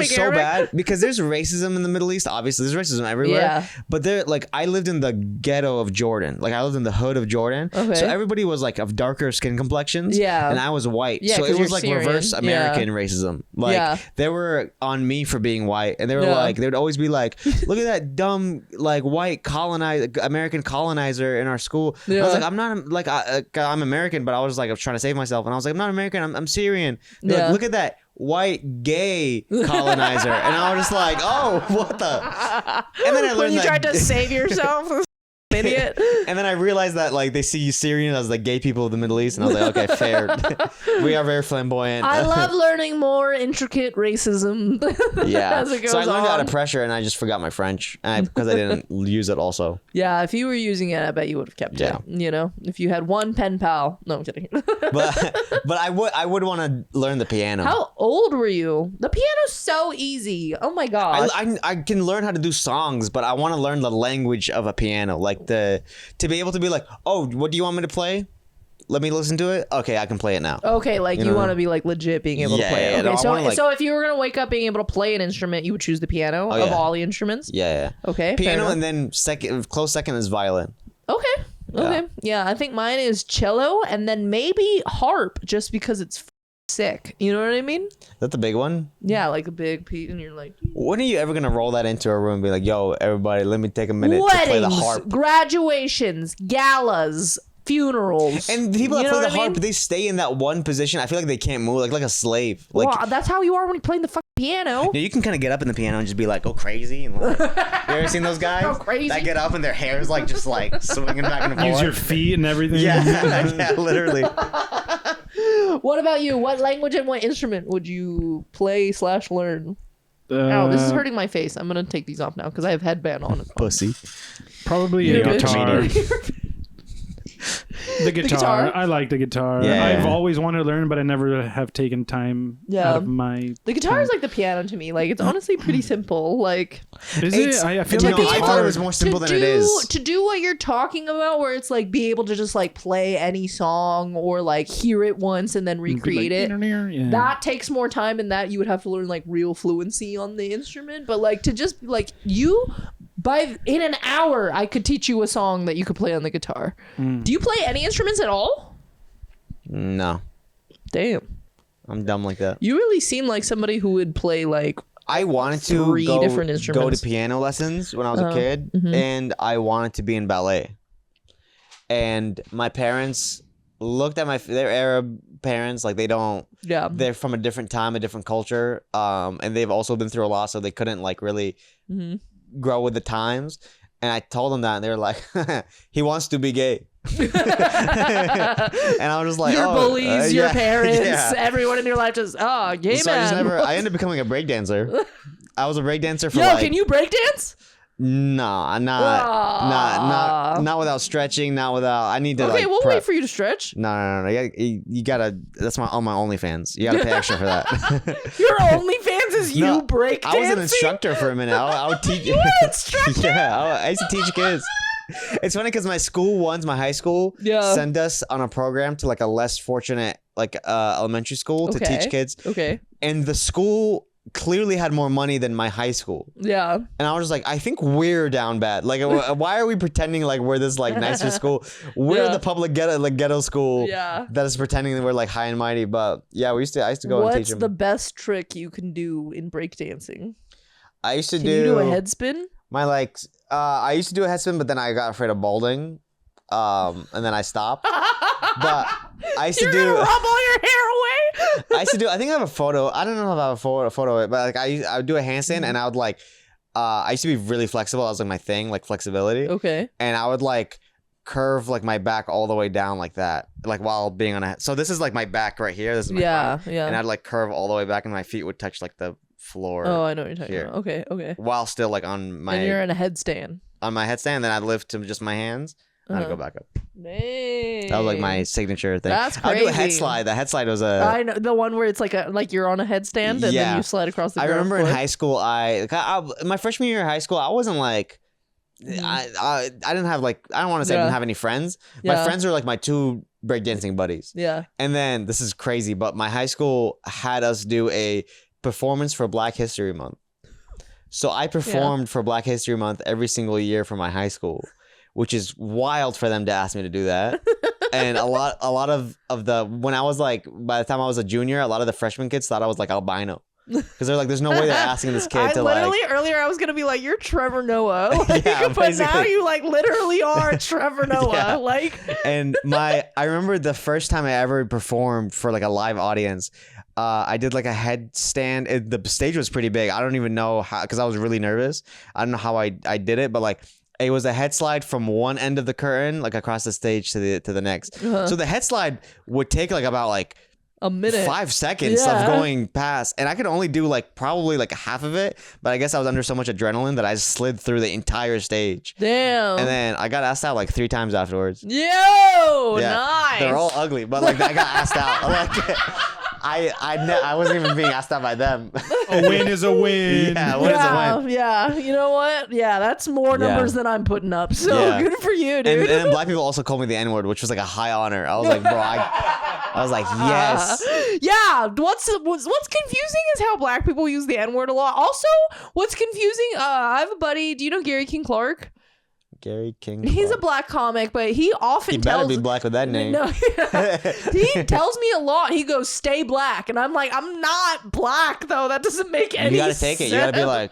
Speaker 1: so bad because there's racism in the Middle East. Obviously, there's racism everywhere. Yeah. But there, like, I lived in the ghetto of Jordan. Like, I lived in the hood of Jordan. Okay. So everybody was like of darker skin complexions. Yeah. And I was white. Yeah, so it was like Syrian. Reverse American racism. Like they were on me for being white, and they were like, they would always be like, "Look at that dumb like white American colonizer in our school." I was like, I'm not like I'm American, but I was like, I was trying to save myself, and I was like, I'm not American. I'm Syrian. Like, look at that white gay colonizer, and I was just like, oh, what the? And then I learned
Speaker 2: when you tried to save yourself. Idiot.
Speaker 1: And then I realized that like they see Syrian as the gay people of the Middle East, and I was like, okay, fair. We are very flamboyant.
Speaker 2: I love learning more intricate racism. As it goes
Speaker 1: so I learned it out of pressure, and I just forgot my French because I didn't use it also.
Speaker 2: Yeah, if you were using it, I bet you would have kept it. You know, if you had one pen pal. No, I'm kidding.
Speaker 1: but I would want to learn the piano.
Speaker 2: How old were you? The piano's so easy. Oh my god.
Speaker 1: I can learn how to do songs, but I want to learn the language of a piano, like to be able to be like, oh, what do you want me to play? Let me listen to it. Okay, I can play it now.
Speaker 2: Okay, like you want to be like legit being able to play it. Okay, no, so if you were gonna wake up being able to play an instrument, you would choose the piano of all the instruments.
Speaker 1: Yeah. Okay. Piano, and then close second is violin.
Speaker 2: Okay. Yeah, I think mine is cello, and then maybe harp, just because it's sick. You know what I mean? Is
Speaker 1: that the big one?
Speaker 2: Yeah, like a big piece, and you're like,
Speaker 1: when are you ever gonna roll that into a room and be like, yo, everybody, let me take a minute to play the harp?
Speaker 2: Graduations, galas, funerals,
Speaker 1: and the people that play the harp, they stay in that one position. I feel like they can't move, like a slave. Like,
Speaker 2: well, that's how you are when you're playing the fucking piano.
Speaker 1: Yeah, you can kind of get up in the piano and just be like, go crazy, and like, you ever seen those guys?
Speaker 2: Go crazy.
Speaker 1: That get up and their hair's like just like swinging back and forth.
Speaker 3: Use your feet and everything.
Speaker 1: Yeah, literally.
Speaker 2: What about you? What language and what instrument would you play / learn? Oh, this is hurting my face. I'm gonna take these off now because I have headband on.
Speaker 1: Pussy.
Speaker 3: Probably a guitar. The guitar. I like the guitar. Yeah. I've always wanted to learn, but I never have taken time out of my.
Speaker 2: The guitar is like the piano to me. Like, it's honestly pretty simple. Like,
Speaker 3: is it? I feel like
Speaker 1: I thought it was more simple than it is.
Speaker 2: To do what you're talking about, where it's like be able to just like play any song or like hear it once and then recreate it. Yeah. That takes more time, and that you would have to learn like real fluency on the instrument. But like to just like in an hour, I could teach you a song that you could play on the guitar. Do you play any instruments at all?
Speaker 1: No.
Speaker 2: Damn.
Speaker 1: I'm dumb like that.
Speaker 2: You really seem like somebody who would play like
Speaker 1: I wanted to go to piano lessons when I was a kid, and I wanted to be in ballet. And my parents looked at they're Arab parents, like they're from a different time, a different culture, and they've also been through a lot, so they couldn't like really grow with the times. And I told them that, and they were like, he wants to be gay. And I was just like,
Speaker 2: your bullies, your
Speaker 1: yeah,
Speaker 2: parents,
Speaker 1: yeah.
Speaker 2: everyone in your life just, gay
Speaker 1: So
Speaker 2: man.
Speaker 1: I ended up becoming a breakdancer. I was a breakdancer for
Speaker 2: Yo, can you breakdance?
Speaker 1: Nah, not without stretching, not without. I need to.
Speaker 2: Okay,
Speaker 1: like,
Speaker 2: we'll
Speaker 1: prep.
Speaker 2: wait for you to stretch.
Speaker 1: No. You gotta. That's on my OnlyFans. You gotta pay extra for that.
Speaker 2: Your OnlyFans is you breakdancing?
Speaker 1: I was an instructor for a minute. I would teach.
Speaker 2: You were an instructor?
Speaker 1: Yeah, I used to teach kids. It's funny because my high school, sent us on a program to like a less fortunate elementary school to teach kids.
Speaker 2: Okay.
Speaker 1: And the school clearly had more money than my high school.
Speaker 2: Yeah.
Speaker 1: And I was just like, I think we're down bad. Like, why are we pretending like we're this like nicer school? We're the public ghetto school that is pretending that we're like high and mighty. But yeah, I used to go and teach them.
Speaker 2: What's the best trick you can do in breakdancing?
Speaker 1: I used to
Speaker 2: Can you do a head spin?
Speaker 1: I used to do a head spin, but then I got afraid of balding. And then I stopped. But I used to do.
Speaker 2: You're gonna rub all your hair away.
Speaker 1: I think I have a photo. I don't know if I have a photo of it, but like I would do a handstand and I would like. I used to be really flexible. That was like my thing, like flexibility.
Speaker 2: Okay.
Speaker 1: And I would like curve like my back all the way down like that, like while being on a. So this is like my back right here. This is my front, and I'd like curve all the way back, and my feet would touch like the floor.
Speaker 2: Oh, I know what you're talking about. Okay.
Speaker 1: While still like on my.
Speaker 2: And you're in a headstand.
Speaker 1: On my headstand, then I'd lift to just my hands. I'd go back up.
Speaker 2: Dang.
Speaker 1: That was like my signature thing.
Speaker 2: That's crazy.
Speaker 1: I'd do a head slide. The head slide was
Speaker 2: I know the one where it's like you're on a headstand and then you slide across the ground.
Speaker 1: I remember in high school, my freshman year of high school, I wasn't like, I didn't have like, I don't want to say I didn't have any friends. My friends were like my two breakdancing buddies.
Speaker 2: Yeah.
Speaker 1: And then this is crazy, but my high school had us do a performance for Black History Month. So I performed for Black History Month every single year for my high school, which is wild for them to ask me to do that. And a lot of the, when I was like, by the time I was a junior, a lot of the freshman kids thought I was like albino. Because they're like, there's no way they're asking this kid to like.
Speaker 2: Earlier I was going to be like, you're Trevor Noah. But now you like literally are Trevor Noah. Like.
Speaker 1: And I remember the first time I ever performed for like a live audience, I did like a headstand. The stage was pretty big. I don't even know how, because I was really nervous. I don't know how I did it, but like, it was a head slide from one end of the curtain, like across the stage to the next. So the head slide would take like about like
Speaker 2: a minute,
Speaker 1: 5 seconds of going past, and I could only do like probably like half of it. But I guess I was under so much adrenaline that I slid through the entire stage.
Speaker 2: Damn.
Speaker 1: And then I got asked out like 3 times afterwards.
Speaker 2: Yo, nice.
Speaker 1: They're all ugly, but like I got asked out. Like, I wasn't even being asked out by them.
Speaker 3: A win is a win.
Speaker 1: Yeah, a win is a win.
Speaker 2: Yeah, you know what? Yeah, that's more numbers than I'm putting up. So good for you, dude.
Speaker 1: And then black people also called me the N-word, which was like a high honor. I was like, bro, I was like, yes.
Speaker 2: Yeah. What's confusing is how black people use the N-word a lot. Also, what's confusing? I have a buddy. Do you know Gary King Clark?
Speaker 1: Gary King.
Speaker 2: He's a black comic, but he often
Speaker 1: tells. He better be black with that name.
Speaker 2: No, he tells me a lot. He goes, "Stay black," and I'm like, "I'm not black, though. That doesn't make any sense."
Speaker 1: You gotta take it. You gotta be like.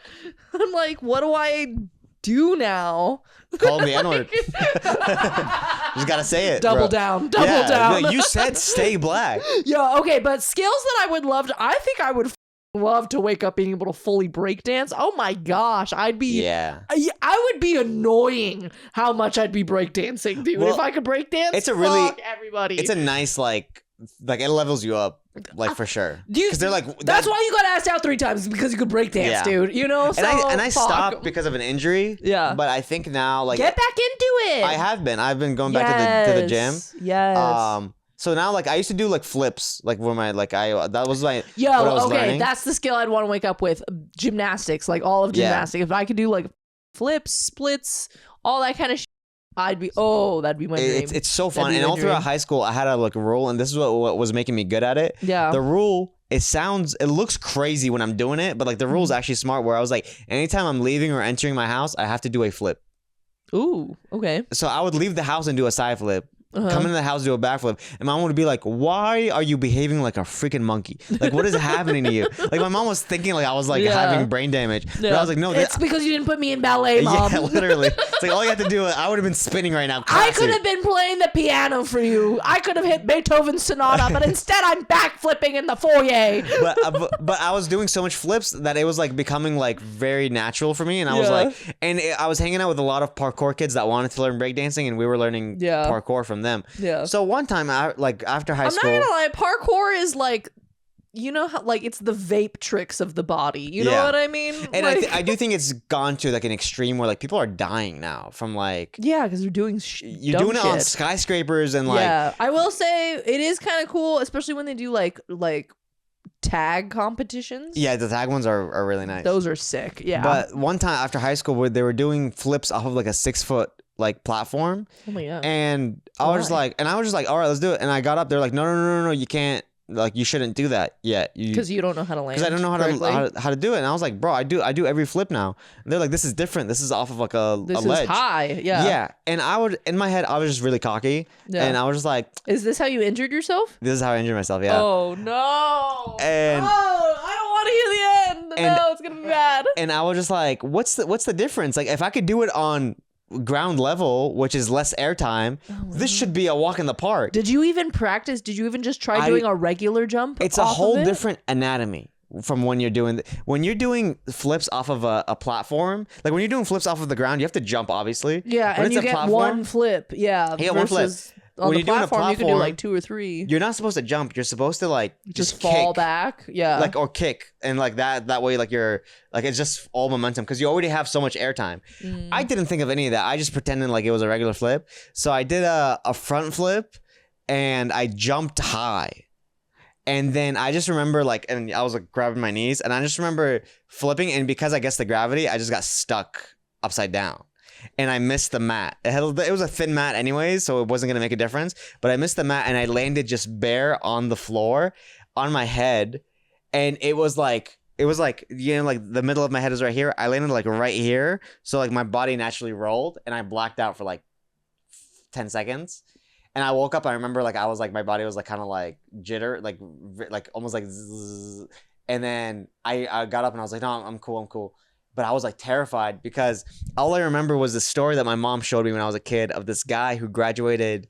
Speaker 2: I'm like, what do I do now?
Speaker 1: Call him the N-word. Just gotta say it.
Speaker 2: Double
Speaker 1: bro.
Speaker 2: down. Double down.
Speaker 1: You said stay black.
Speaker 2: Yeah. Okay, but skills that I would love to. I think I would love to wake up being able to fully break dance. Oh my gosh, I'd be.
Speaker 1: Yeah.
Speaker 2: I would be annoying how much I'd be breakdancing, dude.
Speaker 1: Well,
Speaker 2: if I could break dance,
Speaker 1: it's a really
Speaker 2: everybody.
Speaker 1: It's a nice like it levels you up. Like for sure, because they're like
Speaker 2: that's why you got asked out 3 times because you could break dance, dude. You know, so,
Speaker 1: and I stopped because of an injury.
Speaker 2: Yeah,
Speaker 1: but I think now like
Speaker 2: get back into it.
Speaker 1: I have been. I've been going back to the gym.
Speaker 2: Yes.
Speaker 1: So now like I used to do like flips, like where my that was my
Speaker 2: what I was
Speaker 1: learning.
Speaker 2: That's the skill I'd want to wake up with. Gymnastics, like all of gymnastics. If I could do like flips, splits, all that kind of shit. I'd be that'd be my dream.
Speaker 1: It's so fun, and all throughout high school, I had a like rule, and this is what was making me good at it.
Speaker 2: Yeah,
Speaker 1: the rule. It looks crazy when I'm doing it, but like the rule is actually smart. Where I was like, anytime I'm leaving or entering my house, I have to do a flip.
Speaker 2: Ooh, okay.
Speaker 1: So I would leave the house and do a side flip. come into the house, do a backflip, and my mom would be like, "Why are you behaving like a freaking monkey? Like, what is happening to you?" Like, my mom was thinking like I was like having brain damage, but I was like, "No,
Speaker 2: it's because you didn't put me in ballet, Mom."
Speaker 1: Yeah, literally. It's like all you have to do. I would have been spinning right now.
Speaker 2: I
Speaker 1: Classic.
Speaker 2: could have been playing the piano for you. I could have hit Beethoven's sonata, but instead I'm backflipping in the foyer.
Speaker 1: But I was doing so much flips that it was like becoming like very natural for me, and I was like, I was hanging out with a lot of parkour kids that wanted to learn breakdancing, and we were learning parkour from them.
Speaker 2: Yeah.
Speaker 1: So one time, after high school,
Speaker 2: I'm not gonna lie, parkour is like, you know how like it's the vape tricks of the body. You know what I mean?
Speaker 1: And
Speaker 2: like,
Speaker 1: I do think it's gone to like an extreme where like people are dying now from like
Speaker 2: because they're doing
Speaker 1: you're doing it on skyscrapers and like
Speaker 2: I will say it is kind of cool, especially when they do like tag competitions.
Speaker 1: Yeah, the tag ones are really nice.
Speaker 2: Those are sick. Yeah.
Speaker 1: But one time after high school, where they were doing flips off of like a 6-foot like platform.
Speaker 2: Oh my god.
Speaker 1: And I was just like, all right, let's do it. And I got up. They're like, no, you can't. Like, you shouldn't do that yet.
Speaker 2: Because you don't know how to land.
Speaker 1: Because I don't know how to do it. And I was like, bro, I do every flip now. And they're like, this is different. This is off of like a
Speaker 2: this
Speaker 1: ledge.
Speaker 2: Is high. Yeah.
Speaker 1: Yeah. And in my head, I was just really cocky. Yeah. And I was just like,
Speaker 2: is this how you injured yourself?
Speaker 1: This is how I injured myself. Yeah.
Speaker 2: Oh no.
Speaker 1: And
Speaker 2: I don't want to hear the end. No, it's gonna be bad.
Speaker 1: And I was just like, what's the difference? Like, if I could do it on ground level, which is less airtime, this should be a walk in the park.
Speaker 2: Did you even practice? Did you even just try doing a regular jump?
Speaker 1: It's a whole different anatomy from when you're doing flips off of a platform. Like when you're doing flips off of the ground, you have to jump, obviously.
Speaker 2: Yeah,
Speaker 1: when
Speaker 2: and you get one flip. Yeah,
Speaker 1: you get one flip.
Speaker 2: On
Speaker 1: when
Speaker 2: the
Speaker 1: you're doing a
Speaker 2: platform, you can do like 2 or 3.
Speaker 1: You're not supposed to jump. You're supposed to like
Speaker 2: just fall
Speaker 1: kick,
Speaker 2: back. Yeah.
Speaker 1: Like, or kick. And like that way, like you're like, it's just all momentum because you already have so much airtime. I didn't think of any of that. I just pretended like it was a regular flip. So I did a front flip and I jumped high. And then I just remember like, and I was like grabbing my knees and I just remember flipping. And because I guess the gravity, I just got stuck upside down. And I missed the mat. It was a thin mat anyways, so it wasn't going to make a difference. But I missed the mat and I landed just bare on the floor on my head. And it was like, you know, like the middle of my head is right here. I landed like right here. So like my body naturally rolled and I blacked out for like 10 seconds. And I woke up. I remember like I was like, my body was like kind of like jitter, like almost like zzz. And then I got up and I was like, no, I'm cool. But I was like terrified because all I remember was the story that my mom showed me when I was a kid of this guy who graduated,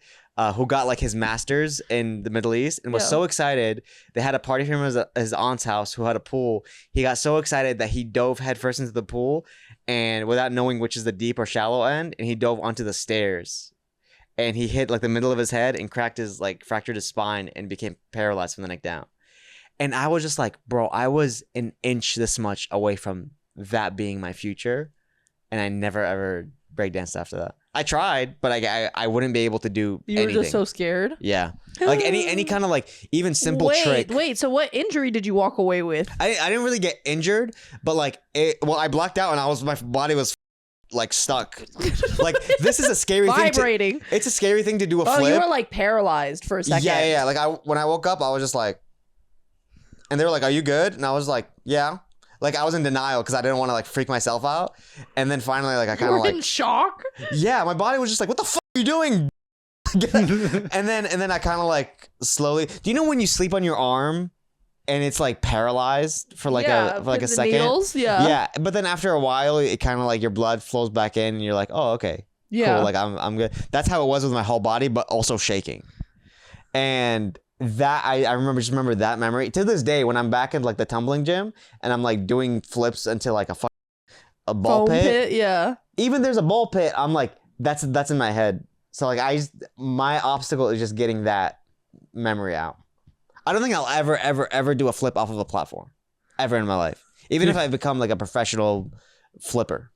Speaker 1: who got like his master's in the Middle East and was so excited. They had a party for him at his aunt's house who had a pool. He got so excited that he dove headfirst into the pool and without knowing which is the deep or shallow end, and he dove onto the stairs. And he hit like the middle of his head and fractured his spine and became paralyzed from the neck down. And I was just like, bro, I was an inch this much away from that being my future, and I never ever breakdanced after that. I tried, but I wouldn't be able to do anything.
Speaker 2: You were just so scared?
Speaker 1: Yeah. Like any kind of like even simple trick.
Speaker 2: Wait, so what injury did you walk away with?
Speaker 1: I didn't really get injured, but like I blacked out and my body was like stuck. Like this is a scary
Speaker 2: vibrating.
Speaker 1: It's a scary thing to do a flip.
Speaker 2: Oh, you were like paralyzed for a second.
Speaker 1: Yeah. Like when I woke up, I was just like, and they were like, "Are you good?" And I was like, "Yeah." Like I was in denial because I didn't want to like freak myself out. And then finally, like I kind of like
Speaker 2: in shock.
Speaker 1: Yeah, my body was just like, "What the fuck are you doing?" and then I kind of like slowly. Do you know when you sleep on your arm and it's like paralyzed for like a second?
Speaker 2: Needles,
Speaker 1: yeah. But then after a while, it kind of like your blood flows back in, and you're like, "Oh, okay, cool." Like I'm good. That's how it was with my whole body, but also shaking. And that I remember that memory to this day when I'm back in like the tumbling gym and I'm like doing flips into like a ball pit.
Speaker 2: Yeah.
Speaker 1: Even there's a ball pit. I'm like that's in my head. So like my obstacle is just getting that memory out. I don't think I'll ever do a flip off of a platform ever in my life. Even if I become like a professional flipper.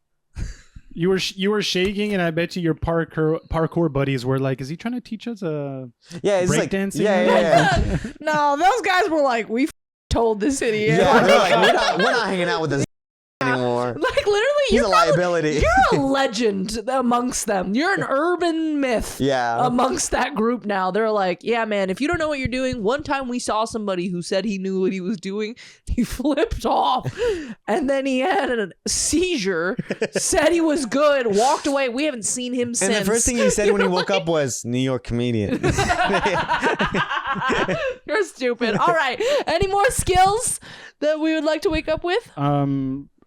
Speaker 3: You were shaking, and I bet you your parkour buddies were like, "Is he trying to teach us breakdancing?"
Speaker 1: Yeah.
Speaker 2: No, those guys were like, "We told this idiot."
Speaker 1: Yeah, they're like, we're not hanging out with this anymore.
Speaker 2: Like literally,
Speaker 1: He's a liability.
Speaker 2: You're a legend amongst them. You're an urban myth.
Speaker 1: Yeah.
Speaker 2: Amongst that group now. They're like, yeah, man, if you don't know what you're doing, one time we saw somebody who said he knew what he was doing. He flipped off. And then he had a seizure, said he was good, walked away. We haven't seen him since.
Speaker 1: And the first thing he said when he woke up was New York comedian.
Speaker 2: You're stupid. All right. Any more skills that we would like to wake up with?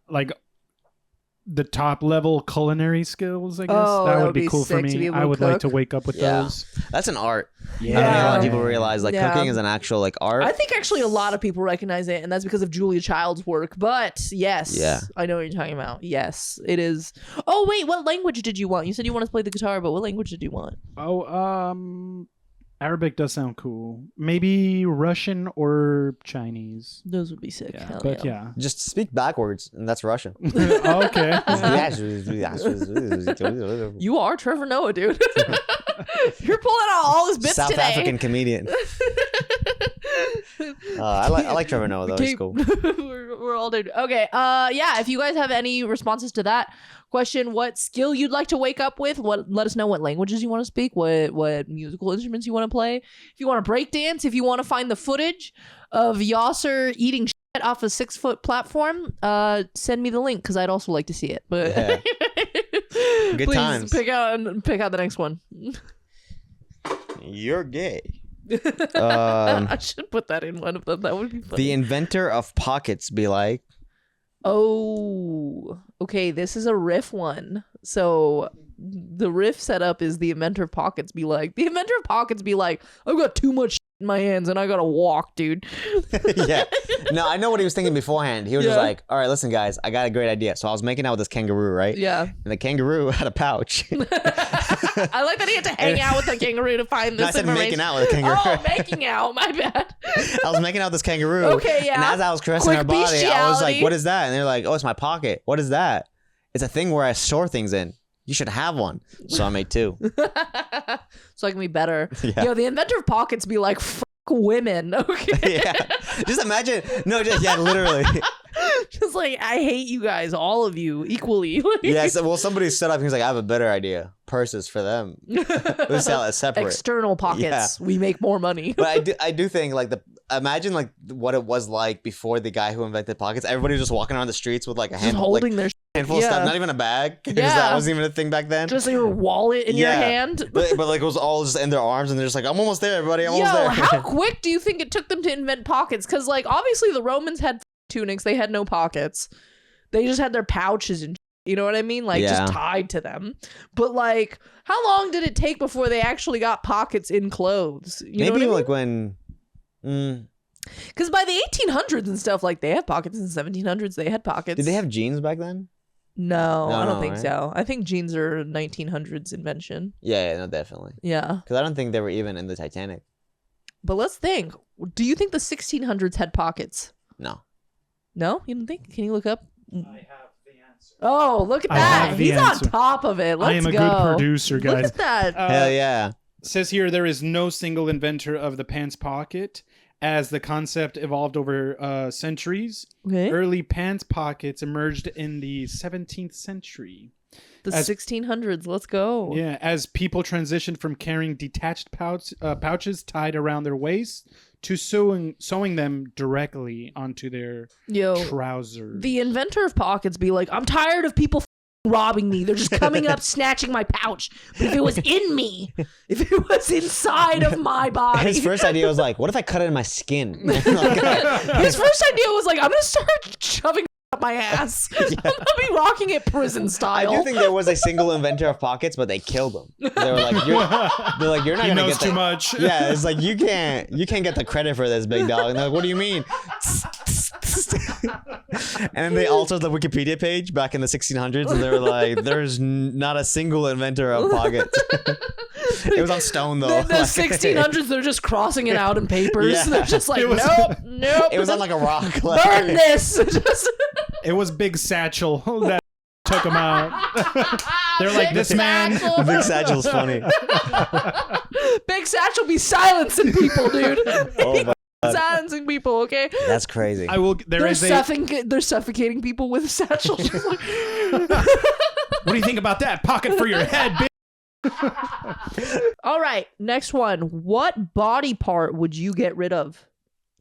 Speaker 3: Like the top level culinary skills, I guess.
Speaker 2: Oh,
Speaker 3: that would be cool for
Speaker 2: sick to be
Speaker 3: me.
Speaker 2: able
Speaker 3: I
Speaker 2: to
Speaker 3: would like
Speaker 2: cook.
Speaker 3: to wake up with
Speaker 1: Yeah.
Speaker 3: those.
Speaker 1: That's an art.
Speaker 3: Yeah.
Speaker 1: I don't think a lot of people realize like
Speaker 2: Yeah.
Speaker 1: cooking is an actual like art.
Speaker 2: I think actually a lot of people recognize it, and that's because of Julia Child's work. But yes,
Speaker 1: Yeah.
Speaker 2: I know what you're talking about. Yes, it is. Oh wait, what language did you want? You said you wanted to play the guitar, but what language did you want?
Speaker 3: Oh, Arabic does sound cool. Maybe Russian or Chinese.
Speaker 2: Those would be sick.
Speaker 3: Yeah,
Speaker 2: Hell
Speaker 3: but
Speaker 2: yeah.
Speaker 1: Just speak backwards, and that's Russian.
Speaker 3: Okay.
Speaker 2: You are Trevor Noah, dude. You're pulling out all his bits
Speaker 1: South
Speaker 2: today.
Speaker 1: African comedian. I like Trevor Noah though. He's cool.
Speaker 2: we're all dude. Okay. Yeah. If you guys have any responses to that question, what skill you'd like to wake up with? Let us know what languages you want to speak. What musical instruments you want to play. If you want to break dance. If you want to find the footage of Yaser eating shit off a 6-foot platform, send me the link because I'd also like to see it. But
Speaker 1: Yeah. Good
Speaker 2: please
Speaker 1: times.
Speaker 2: pick out the next one.
Speaker 1: You're gay.
Speaker 2: I should put that in one of them. That would be funny.
Speaker 1: The inventor of pockets be like.
Speaker 2: Oh, okay. This is a riff one. So the riff setup is the inventor of pockets be like, I've got too much in my hands and I gotta walk, dude.
Speaker 1: Yeah. No, I know what he was thinking beforehand. He was just
Speaker 2: Yeah.
Speaker 1: like, all right, listen, guys, I got a great idea. So I was making out with this kangaroo, right?
Speaker 2: Yeah.
Speaker 1: And the kangaroo had a pouch.
Speaker 2: I like that he had to hang out with the kangaroo to find
Speaker 1: No,
Speaker 2: this
Speaker 1: I said
Speaker 2: information.
Speaker 1: making out with a kangaroo.
Speaker 2: Oh, making out. My bad.
Speaker 1: I was making out with this kangaroo.
Speaker 2: Okay, yeah.
Speaker 1: And as I was caressing
Speaker 2: Quick
Speaker 1: her body, I was like,
Speaker 2: bestiality.
Speaker 1: what is that? And they're like, oh, it's my pocket. What is that? It's a thing where I store things in. You should have one. So I made 2.
Speaker 2: So I can be better.
Speaker 1: Yeah.
Speaker 2: Yo, the inventor of pockets be like, fuck women. Okay.
Speaker 1: Yeah. Just imagine. No, just, yeah, literally.
Speaker 2: Just like, I hate you guys, all of you, equally.
Speaker 1: Yeah. So, well, somebody stood up and he was like, I have a better idea. Purses for them. We sell it separate.
Speaker 2: External pockets.
Speaker 1: Yeah.
Speaker 2: We make more money.
Speaker 1: But I do think like imagine like what it was like before the guy who invented pockets. Everybody was just walking around the streets with like a
Speaker 2: Just
Speaker 1: handful, like
Speaker 2: holding their
Speaker 1: handful of
Speaker 2: yeah.
Speaker 1: stuff, not even a bag. 'Cause
Speaker 2: Yeah.
Speaker 1: that wasn't even a thing back then.
Speaker 2: just your wallet in your
Speaker 1: Yeah.
Speaker 2: hand.
Speaker 1: But like it was all just in their arms, and they're just like, I'm almost there, everybody. I'm
Speaker 2: Yo,
Speaker 1: almost there.
Speaker 2: how quick do you think it took them to invent pockets? Because like obviously the Romans had tunics, they had no pockets. They just had their pouches and you know what I mean? Like
Speaker 1: Yeah.
Speaker 2: just tied to them. But like, how long did it take before they actually got pockets in clothes? You know
Speaker 1: Maybe
Speaker 2: what I
Speaker 1: like when.
Speaker 2: Because by the 1800s and stuff, like they had pockets in the 1700s. They had pockets.
Speaker 1: Did they have jeans back then?
Speaker 2: No, I don't
Speaker 1: No,
Speaker 2: think
Speaker 1: right?
Speaker 2: so. I think jeans are a 1900s invention.
Speaker 1: Yeah, no, definitely.
Speaker 2: Yeah.
Speaker 1: Because I don't think they were even in the Titanic.
Speaker 2: But let's think. Do you think the 1600s had pockets?
Speaker 1: No.
Speaker 2: No? You don't think? Can you look up?
Speaker 3: I have the answer.
Speaker 2: Oh, look at
Speaker 3: I
Speaker 2: that.
Speaker 3: have the
Speaker 2: He's
Speaker 3: answer.
Speaker 2: on top of it. Let's
Speaker 3: I am a
Speaker 2: go.
Speaker 3: good producer,
Speaker 2: Look
Speaker 3: guys.
Speaker 2: at that.
Speaker 1: Hell yeah.
Speaker 3: Says here there is no single inventor of the pants pocket, as the concept evolved over centuries.
Speaker 2: Okay.
Speaker 3: Early pants pockets emerged in the 17th century.
Speaker 2: The
Speaker 3: as-
Speaker 2: 1600s. Let's go.
Speaker 3: Yeah, as people transitioned from carrying detached pouches tied around their waist to sewing them directly onto their
Speaker 2: Yo,
Speaker 3: trousers.
Speaker 2: the inventor of pockets be like, I'm tired of people robbing me. They're just coming up, snatching my pouch. But if it was in me, if it was inside of my body.
Speaker 1: His first idea was like, what if I cut it in my skin?
Speaker 2: His first idea was like, I'm going to start shoving up my ass. I'm going to be rocking it prison
Speaker 1: I
Speaker 2: style.
Speaker 1: do think there was a single inventor of pockets, but they killed him. They were like, you're not
Speaker 3: he
Speaker 1: gonna
Speaker 3: knows
Speaker 1: get
Speaker 3: too
Speaker 1: the,
Speaker 3: much.
Speaker 1: Yeah, it's like you can't get the credit for this, big dog. And they're like, what do you mean? And then they altered the Wikipedia page back in the 1600s, and they were like, there's not a single inventor of pockets. It was on stone though.
Speaker 2: The 1600s, they're just crossing it out in papers.
Speaker 1: Yeah.
Speaker 2: They're just like,
Speaker 3: It was-
Speaker 2: nope.
Speaker 1: It was on like a rock.
Speaker 2: Burn this. Just
Speaker 3: It was Big Satchel that took him out. They're like,
Speaker 2: Big
Speaker 3: this man.
Speaker 2: Satchel.
Speaker 1: Big Satchel's funny.
Speaker 2: Big Satchel be silencing people, dude.
Speaker 1: Oh my,
Speaker 2: Silencing people, okay?
Speaker 1: that's crazy.
Speaker 3: I will.
Speaker 2: They're suffocating people with satchels. Just like,
Speaker 3: What do you think about that? Pocket for your head, bitch.
Speaker 2: All right, next one. What body part would you get rid of?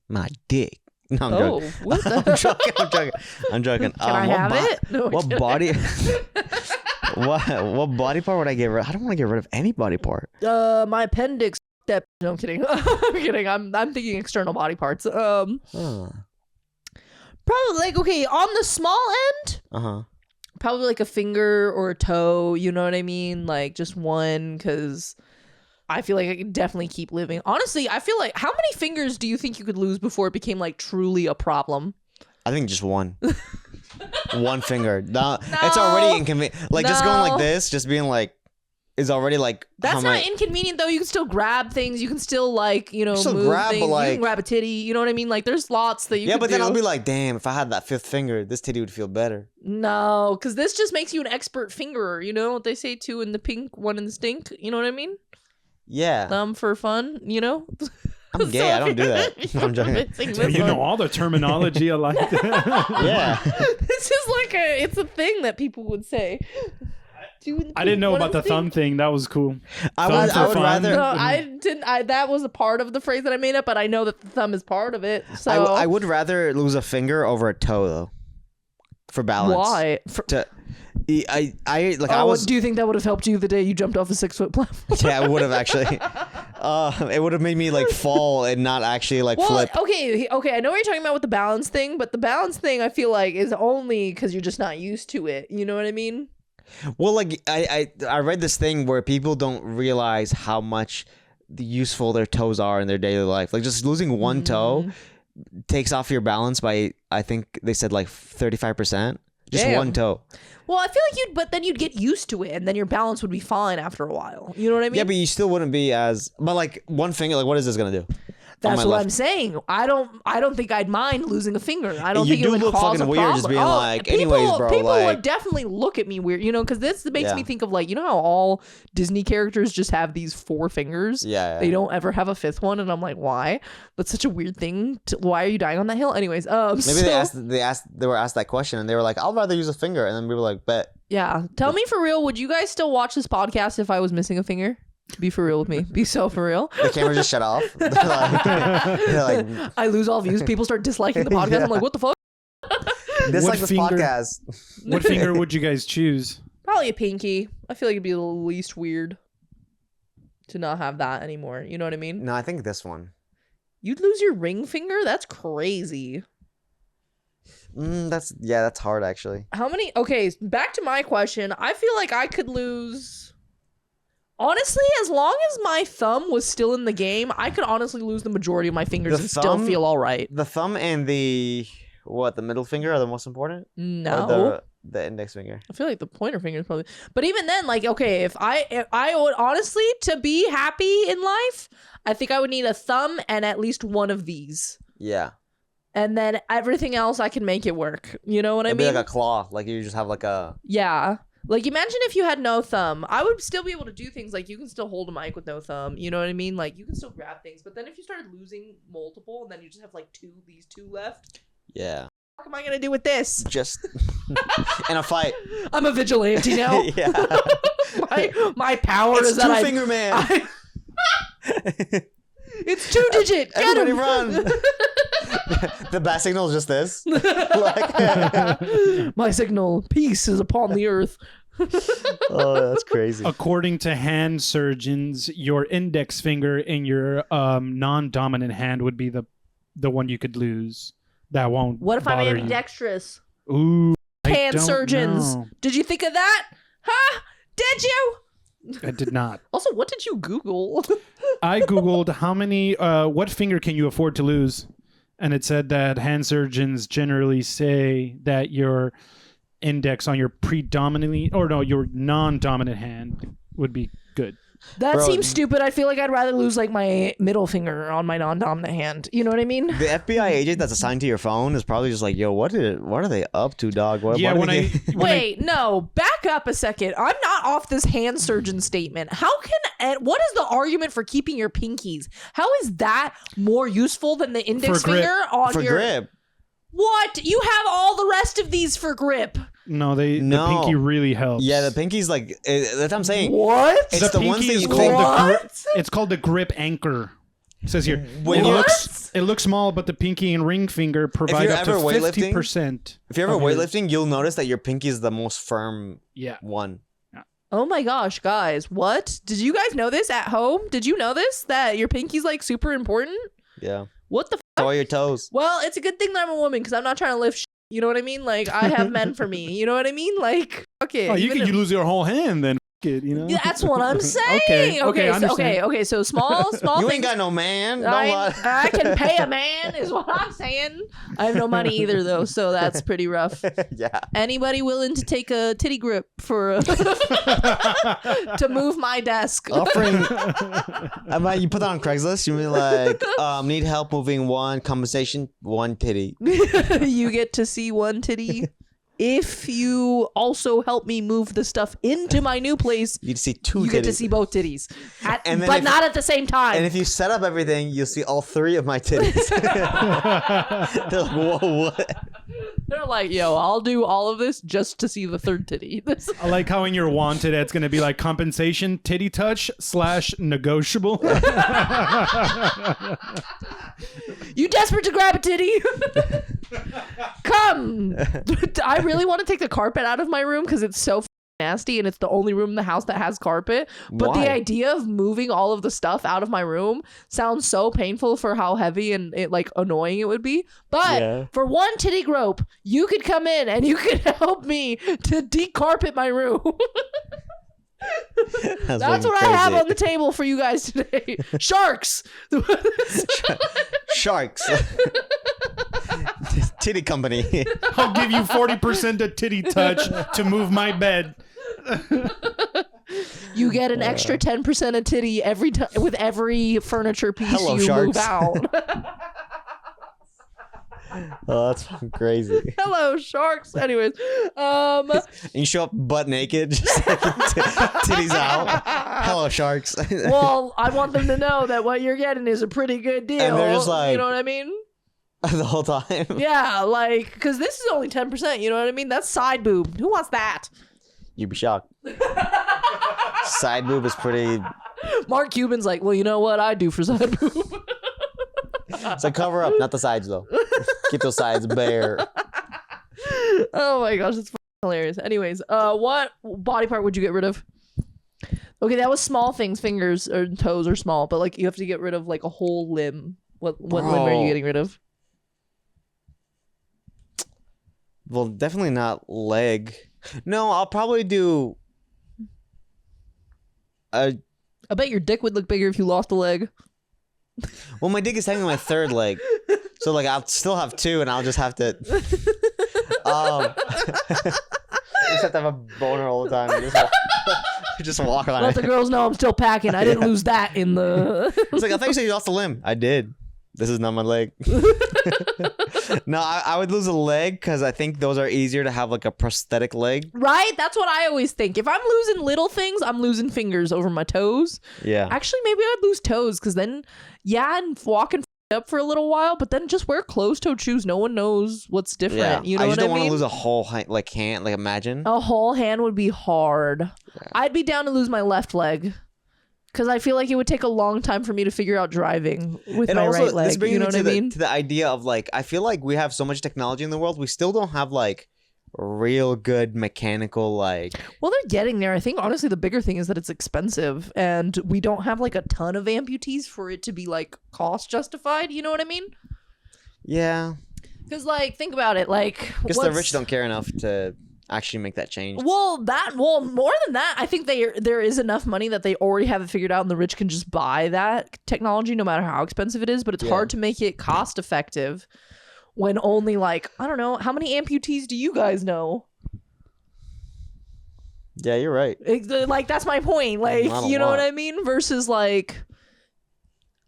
Speaker 1: My dick. No, I'm
Speaker 2: Oh,
Speaker 1: joking.
Speaker 2: what the?
Speaker 1: I'm joking.
Speaker 2: Can I have it? No, I'm
Speaker 1: what
Speaker 2: kidding.
Speaker 1: body? what body part would I get rid? I don't want to get rid of any body part.
Speaker 2: My appendix. No, I'm kidding. I'm kidding. I'm thinking external body parts. Probably like, okay, on the small end, probably like a finger or a toe. You know what I mean? Like just one, because I feel like I could definitely keep living. Honestly, I feel like, how many fingers do you think you could lose before it became like truly a problem?
Speaker 1: I think just one. One finger. No, it's already inconvenient. Like just going like this, just being like, is already like.
Speaker 2: That's not inconvenient though. You can still grab things. You can still like, you know,
Speaker 1: still
Speaker 2: move
Speaker 1: grab,
Speaker 2: things.
Speaker 1: but like,
Speaker 2: you can grab a titty. You know what I mean? Like there's lots that you can do.
Speaker 1: Yeah, but then I'll be like, damn, if I had that fifth finger, this titty would feel better.
Speaker 2: No, because this just makes you an expert fingerer. You know what they say, two in the pink, one in the stink. You know what I mean?
Speaker 1: Yeah.
Speaker 2: Thumb for fun, you know?
Speaker 1: I'm gay. I don't do that. I'm joking.
Speaker 3: You know all the terminology I like.
Speaker 1: Yeah.
Speaker 2: This is like it's a thing that people would say.
Speaker 3: I didn't know about the thumb thing. That was cool.
Speaker 1: I would rather.
Speaker 2: No, I didn't. That was a part of the phrase that I made up, but I know that the thumb is part of it. So
Speaker 1: I would rather lose a finger over a toe though, for balance.
Speaker 2: Why?
Speaker 1: I was.
Speaker 2: Do you think that would have helped you the day you jumped off a 6-foot platform?
Speaker 1: Yeah, it would have actually. It would have made me like fall and not actually like flip.
Speaker 2: Okay. I know what you're talking about with the balance thing, but the balance thing I feel like is only because you're just not used to it. You know what I mean?
Speaker 1: Well, like I read this thing where people don't realize how much useful their toes are in their daily life. Like just losing one toe takes off your balance by, I think they said like 35%. Just
Speaker 2: Damn.
Speaker 1: one toe.
Speaker 2: Well, I feel like but then you'd get used to it, and then your balance would be fine after a while. You know what I mean?
Speaker 1: Yeah, but you still wouldn't be as. But like one finger, like what is this gonna do?
Speaker 2: That's what I'm saying. I don't think I'd mind losing a finger. I don't
Speaker 1: You
Speaker 2: think
Speaker 1: do
Speaker 2: it would
Speaker 1: look
Speaker 2: cause
Speaker 1: fucking
Speaker 2: a
Speaker 1: weird
Speaker 2: problem.
Speaker 1: just being like, anyways, bro,
Speaker 2: People
Speaker 1: like-
Speaker 2: would definitely look at me weird, you know, because this makes me think of like, you know how all Disney characters just have these 4 fingers?
Speaker 1: Yeah.
Speaker 2: They don't ever have a 5th one, and I'm like, why? That's such a weird thing. Why are you dying on that hill? Anyways,
Speaker 1: Maybe they were asked that question and they were like, I'll rather use a finger, and then we were like, bet.
Speaker 2: Yeah. Tell me for real, would you guys still watch this podcast if I was missing a finger? Be for real with me. Be so for real.
Speaker 1: The camera just shut off. they're like,
Speaker 2: I lose all views. People start disliking the podcast.
Speaker 1: Yeah.
Speaker 2: I'm like, what the fuck?
Speaker 1: dislike this
Speaker 3: finger-
Speaker 1: podcast.
Speaker 3: What finger would you guys choose?
Speaker 2: Probably a pinky. I feel like it'd be the least weird to not have that anymore. You know what I mean?
Speaker 1: No, I think this one.
Speaker 2: You'd lose your ring finger? That's crazy.
Speaker 1: That's hard actually.
Speaker 2: How many? Okay, back to my question. I feel like I could lose. Honestly, as long as my thumb was still in the game, I could honestly lose the majority of my fingers and still feel all right.
Speaker 1: The thumb and the middle finger are the most important?
Speaker 2: No.
Speaker 1: Or the index finger?
Speaker 2: I feel like the pointer finger is probably. But even then, like, okay, if I would honestly, to be happy in life, I think I would need a thumb and at least one of these.
Speaker 1: Yeah.
Speaker 2: And then everything else, I can make it work. You know what I
Speaker 1: It'd
Speaker 2: mean?
Speaker 1: be like a claw. Like you just have like a.
Speaker 2: Yeah. Like, imagine if you had no thumb. I would still be able to do things like you can still hold a mic with no thumb. You know what I mean? Like, you can still grab things. But then if you started losing multiple and then you just have like these two left.
Speaker 1: Yeah.
Speaker 2: What am I going to do with this?
Speaker 1: Just in a fight.
Speaker 2: I'm a vigilante now.
Speaker 1: Yeah.
Speaker 2: my power
Speaker 1: It's
Speaker 2: is that I...
Speaker 1: two-finger man.
Speaker 2: It's 2-digit. Get
Speaker 1: Everybody
Speaker 2: him.
Speaker 1: run. The bat signal is just this.
Speaker 2: My signal, peace is upon the earth.
Speaker 1: Oh, that's crazy.
Speaker 3: According to hand surgeons, your index finger in your non-dominant hand would be the one you could lose. That won't.
Speaker 2: What if I'm
Speaker 3: bother you.
Speaker 2: ambidextrous?
Speaker 3: Ooh.
Speaker 2: Hand
Speaker 3: don't
Speaker 2: surgeons.
Speaker 3: know.
Speaker 2: Did you think of that? Huh? Did you?
Speaker 3: I did not.
Speaker 2: Also, what did you Google?
Speaker 3: I Googled what finger can you afford to lose? And it said that hand surgeons generally say that your index on your your non-dominant hand would be good.
Speaker 2: That
Speaker 1: Bro,
Speaker 2: seems stupid. I feel like I'd rather lose like my middle finger on my non-dominant hand. You know what I mean?
Speaker 1: The FBI agent that's assigned to your phone is probably just like, yo, what are they up to, dog? What
Speaker 2: Wait, no. Back up a second. I'm not off this hand surgeon statement. What is the argument for keeping your pinkies? How is that more useful than the index
Speaker 3: For grip.
Speaker 2: finger on
Speaker 1: for
Speaker 2: your
Speaker 1: grip.
Speaker 2: What? You have all the rest of these for grip.
Speaker 3: No, the
Speaker 1: No.
Speaker 3: pinky really helps.
Speaker 1: Yeah, the pinky's like that's what I'm saying.
Speaker 2: What?
Speaker 1: It's
Speaker 3: the
Speaker 1: the ones
Speaker 3: pinky
Speaker 1: that
Speaker 3: is
Speaker 1: you
Speaker 3: called
Speaker 1: think.
Speaker 3: the
Speaker 2: What?
Speaker 3: grip. It's called the grip anchor. It says here.
Speaker 1: When
Speaker 3: it
Speaker 1: you-
Speaker 3: looks small, but the pinky and ring finger provide
Speaker 1: you're
Speaker 3: up to
Speaker 1: ever weightlifting-
Speaker 3: 50%.
Speaker 1: If you're ever
Speaker 3: of your-
Speaker 1: weightlifting, you'll notice that your pinky is the most firm
Speaker 3: Yeah.
Speaker 1: one.
Speaker 2: Oh my gosh, guys. What? Did you guys know this at home? Did you know this? That your pinky's like super important?
Speaker 1: Yeah.
Speaker 2: What the
Speaker 1: So are your toes.
Speaker 2: Well, it's a good thing that I'm a woman because I'm not trying to lift you know what I mean? Like, I have men for me. You know what I mean? Like, okay.
Speaker 3: Oh, you could lose your whole hand then. It, you know?
Speaker 2: Yeah, that's what I'm saying.
Speaker 3: Okay, I
Speaker 2: so,
Speaker 3: understand.
Speaker 2: okay. So small
Speaker 1: You
Speaker 2: things.
Speaker 1: ain't got no man. No
Speaker 2: I can pay a man, is what I'm saying. I have no money either, though, so that's pretty rough.
Speaker 1: Yeah.
Speaker 2: Anybody willing to take a titty grip for to move my desk?
Speaker 1: Offering. You put that on Craigslist. You mean like need help moving one compensation, one titty.
Speaker 2: You get to see one titty. If you also help me move the stuff into my new place,
Speaker 1: You see two
Speaker 2: you
Speaker 1: titties.
Speaker 2: get to see both titties,
Speaker 1: And then
Speaker 2: but
Speaker 1: if-
Speaker 2: not at the same time.
Speaker 1: And if you set up everything, you'll see all three of my titties. They're like, whoa, what?
Speaker 2: They're like, yo, I'll do all of this just to see the third titty.
Speaker 3: I like how in your wanted it's going to be like compensation titty touch / negotiable.
Speaker 2: You desperate to grab a titty? Come. I really want to take the carpet out of my room because it's so nasty and it's the only room in the house that has carpet. But
Speaker 1: Why?
Speaker 2: the idea of moving all of the stuff out of my room sounds so painful for how heavy and like annoying it would be. But
Speaker 1: Yeah.
Speaker 2: for one titty grope, you could come in and you could help me to decarpet my room. That's
Speaker 1: fucking
Speaker 2: what I have
Speaker 1: crazy.
Speaker 2: on the table for you guys today. Sharks.
Speaker 1: Sharks. Titty company.
Speaker 3: I'll give you 40% of titty touch to move my bed.
Speaker 2: You get an extra 10% of titty every time with every furniture piece
Speaker 1: Hello,
Speaker 2: you
Speaker 1: sharks.
Speaker 2: move out.
Speaker 1: Oh, that's fucking crazy.
Speaker 2: Hello, sharks. Anyways,
Speaker 1: And you show up butt naked, just like titties out. Hello, sharks.
Speaker 2: well, I want them to know that what you're getting is a pretty good deal.
Speaker 1: And they're just like-
Speaker 2: you know what I mean?
Speaker 1: The whole time.
Speaker 2: Yeah, like, because this is only 10%. You know what I mean? That's side boob. Who wants that?
Speaker 1: You'd be shocked. Side boob is pretty.
Speaker 2: Mark Cuban's like, well, you know what I do for side boob?
Speaker 1: It's like cover up, not the sides though. Keep those sides bare.
Speaker 2: Oh my gosh, that's hilarious. Anyways, what body part would you get rid of? Okay, that was small things. Fingers or toes are small, but like you have to get rid of like a whole limb. What limb are you
Speaker 1: Bro.
Speaker 2: getting rid of?
Speaker 1: Well, definitely not leg. No, I'll probably do.
Speaker 2: I bet your dick would look bigger if you lost a leg.
Speaker 1: Well, my dick is technically my third leg, so like I'll still have two, and I'll just have to. I just have to have a boner all the time. And just walk on
Speaker 2: Let
Speaker 1: it.
Speaker 2: the girls know I'm still packing. I didn't lose that in the.
Speaker 1: It's like I thought you said you lost a limb. I did. This is not my leg. No, I would lose a leg because I think those are easier to have like a prosthetic leg.
Speaker 2: Right? That's what I always think. If I'm losing little things, I'm losing fingers over my toes.
Speaker 1: Yeah.
Speaker 2: Actually, maybe I'd lose toes because then, yeah, and walking up for a little while, but then just wear closed-toed shoes. No one knows what's different.
Speaker 1: Yeah.
Speaker 2: You know
Speaker 1: I
Speaker 2: what
Speaker 1: just
Speaker 2: I
Speaker 1: don't want
Speaker 2: mean?
Speaker 1: to lose a whole like hand. Like imagine.
Speaker 2: A whole hand would be hard.
Speaker 1: Yeah.
Speaker 2: I'd be down to lose my left leg because I feel like it would take a long time for me to figure out driving with
Speaker 1: And
Speaker 2: my
Speaker 1: also,
Speaker 2: right
Speaker 1: this
Speaker 2: leg.
Speaker 1: brings
Speaker 2: You know
Speaker 1: me
Speaker 2: what I
Speaker 1: to
Speaker 2: mean?
Speaker 1: to the idea of like I feel like we have so much technology in the world, we still don't have like real good mechanical like.
Speaker 2: Well, they're getting there. I think honestly the bigger thing is that it's expensive and we don't have like a ton of amputees for it to be like cost justified. You know what I mean?
Speaker 1: Yeah.
Speaker 2: Because like think about it. Like
Speaker 1: Because the
Speaker 2: what's-
Speaker 1: rich don't care enough to actually make that change.
Speaker 2: Well, more than that, I think there is enough money that they already have it figured out, and the rich can just buy that technology, no matter how expensive it is. But it's
Speaker 1: Yeah.
Speaker 2: hard to make it cost effective when only like I don't know how many amputees do you guys know?
Speaker 1: Yeah, you're right.
Speaker 2: Like that's my point. Like
Speaker 1: Not a
Speaker 2: you know what
Speaker 1: lot.
Speaker 2: I mean? Versus like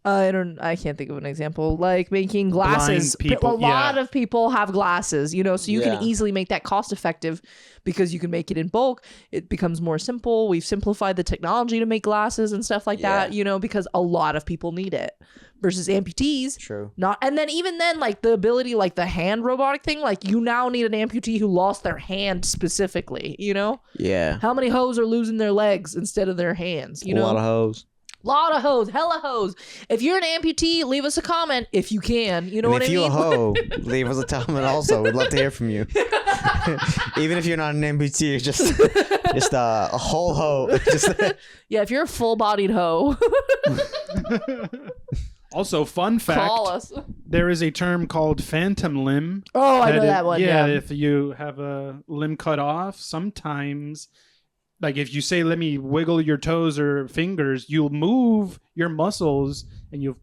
Speaker 2: I can't think of an example. Like making glasses.
Speaker 3: Blind people,
Speaker 2: A lot of people have glasses, you know, so you can easily make that cost effective because you can make it in bulk. It becomes more simple. We've simplified the technology to make glasses and stuff like that, you know, because a lot of people need it versus amputees.
Speaker 1: True.
Speaker 2: Not, and then even then, like the ability, like the hand robotic thing, like you now need an amputee who lost their hand specifically, you know?
Speaker 1: Yeah.
Speaker 2: How many hoes are losing their legs instead of their hands, you know?
Speaker 1: A lot of hoes.
Speaker 2: Lot of hoes, hella hoes. If you're an amputee, leave us a comment if you can. You know
Speaker 1: And
Speaker 2: what I
Speaker 1: if
Speaker 2: mean?
Speaker 1: you a hoe, leave us a comment also. We'd love to hear from you. Even if you're not an amputee, you're just a whole hoe.
Speaker 2: Yeah, if you're a full-bodied hoe,
Speaker 3: Also, fun fact.
Speaker 2: call us.
Speaker 3: There is a term called phantom limb.
Speaker 2: Oh, I know that one.
Speaker 3: Yeah,
Speaker 2: Yeah.
Speaker 3: if you have a limb cut off, sometimes, like if you say, let me wiggle your toes or fingers, you'll move your muscles and you'll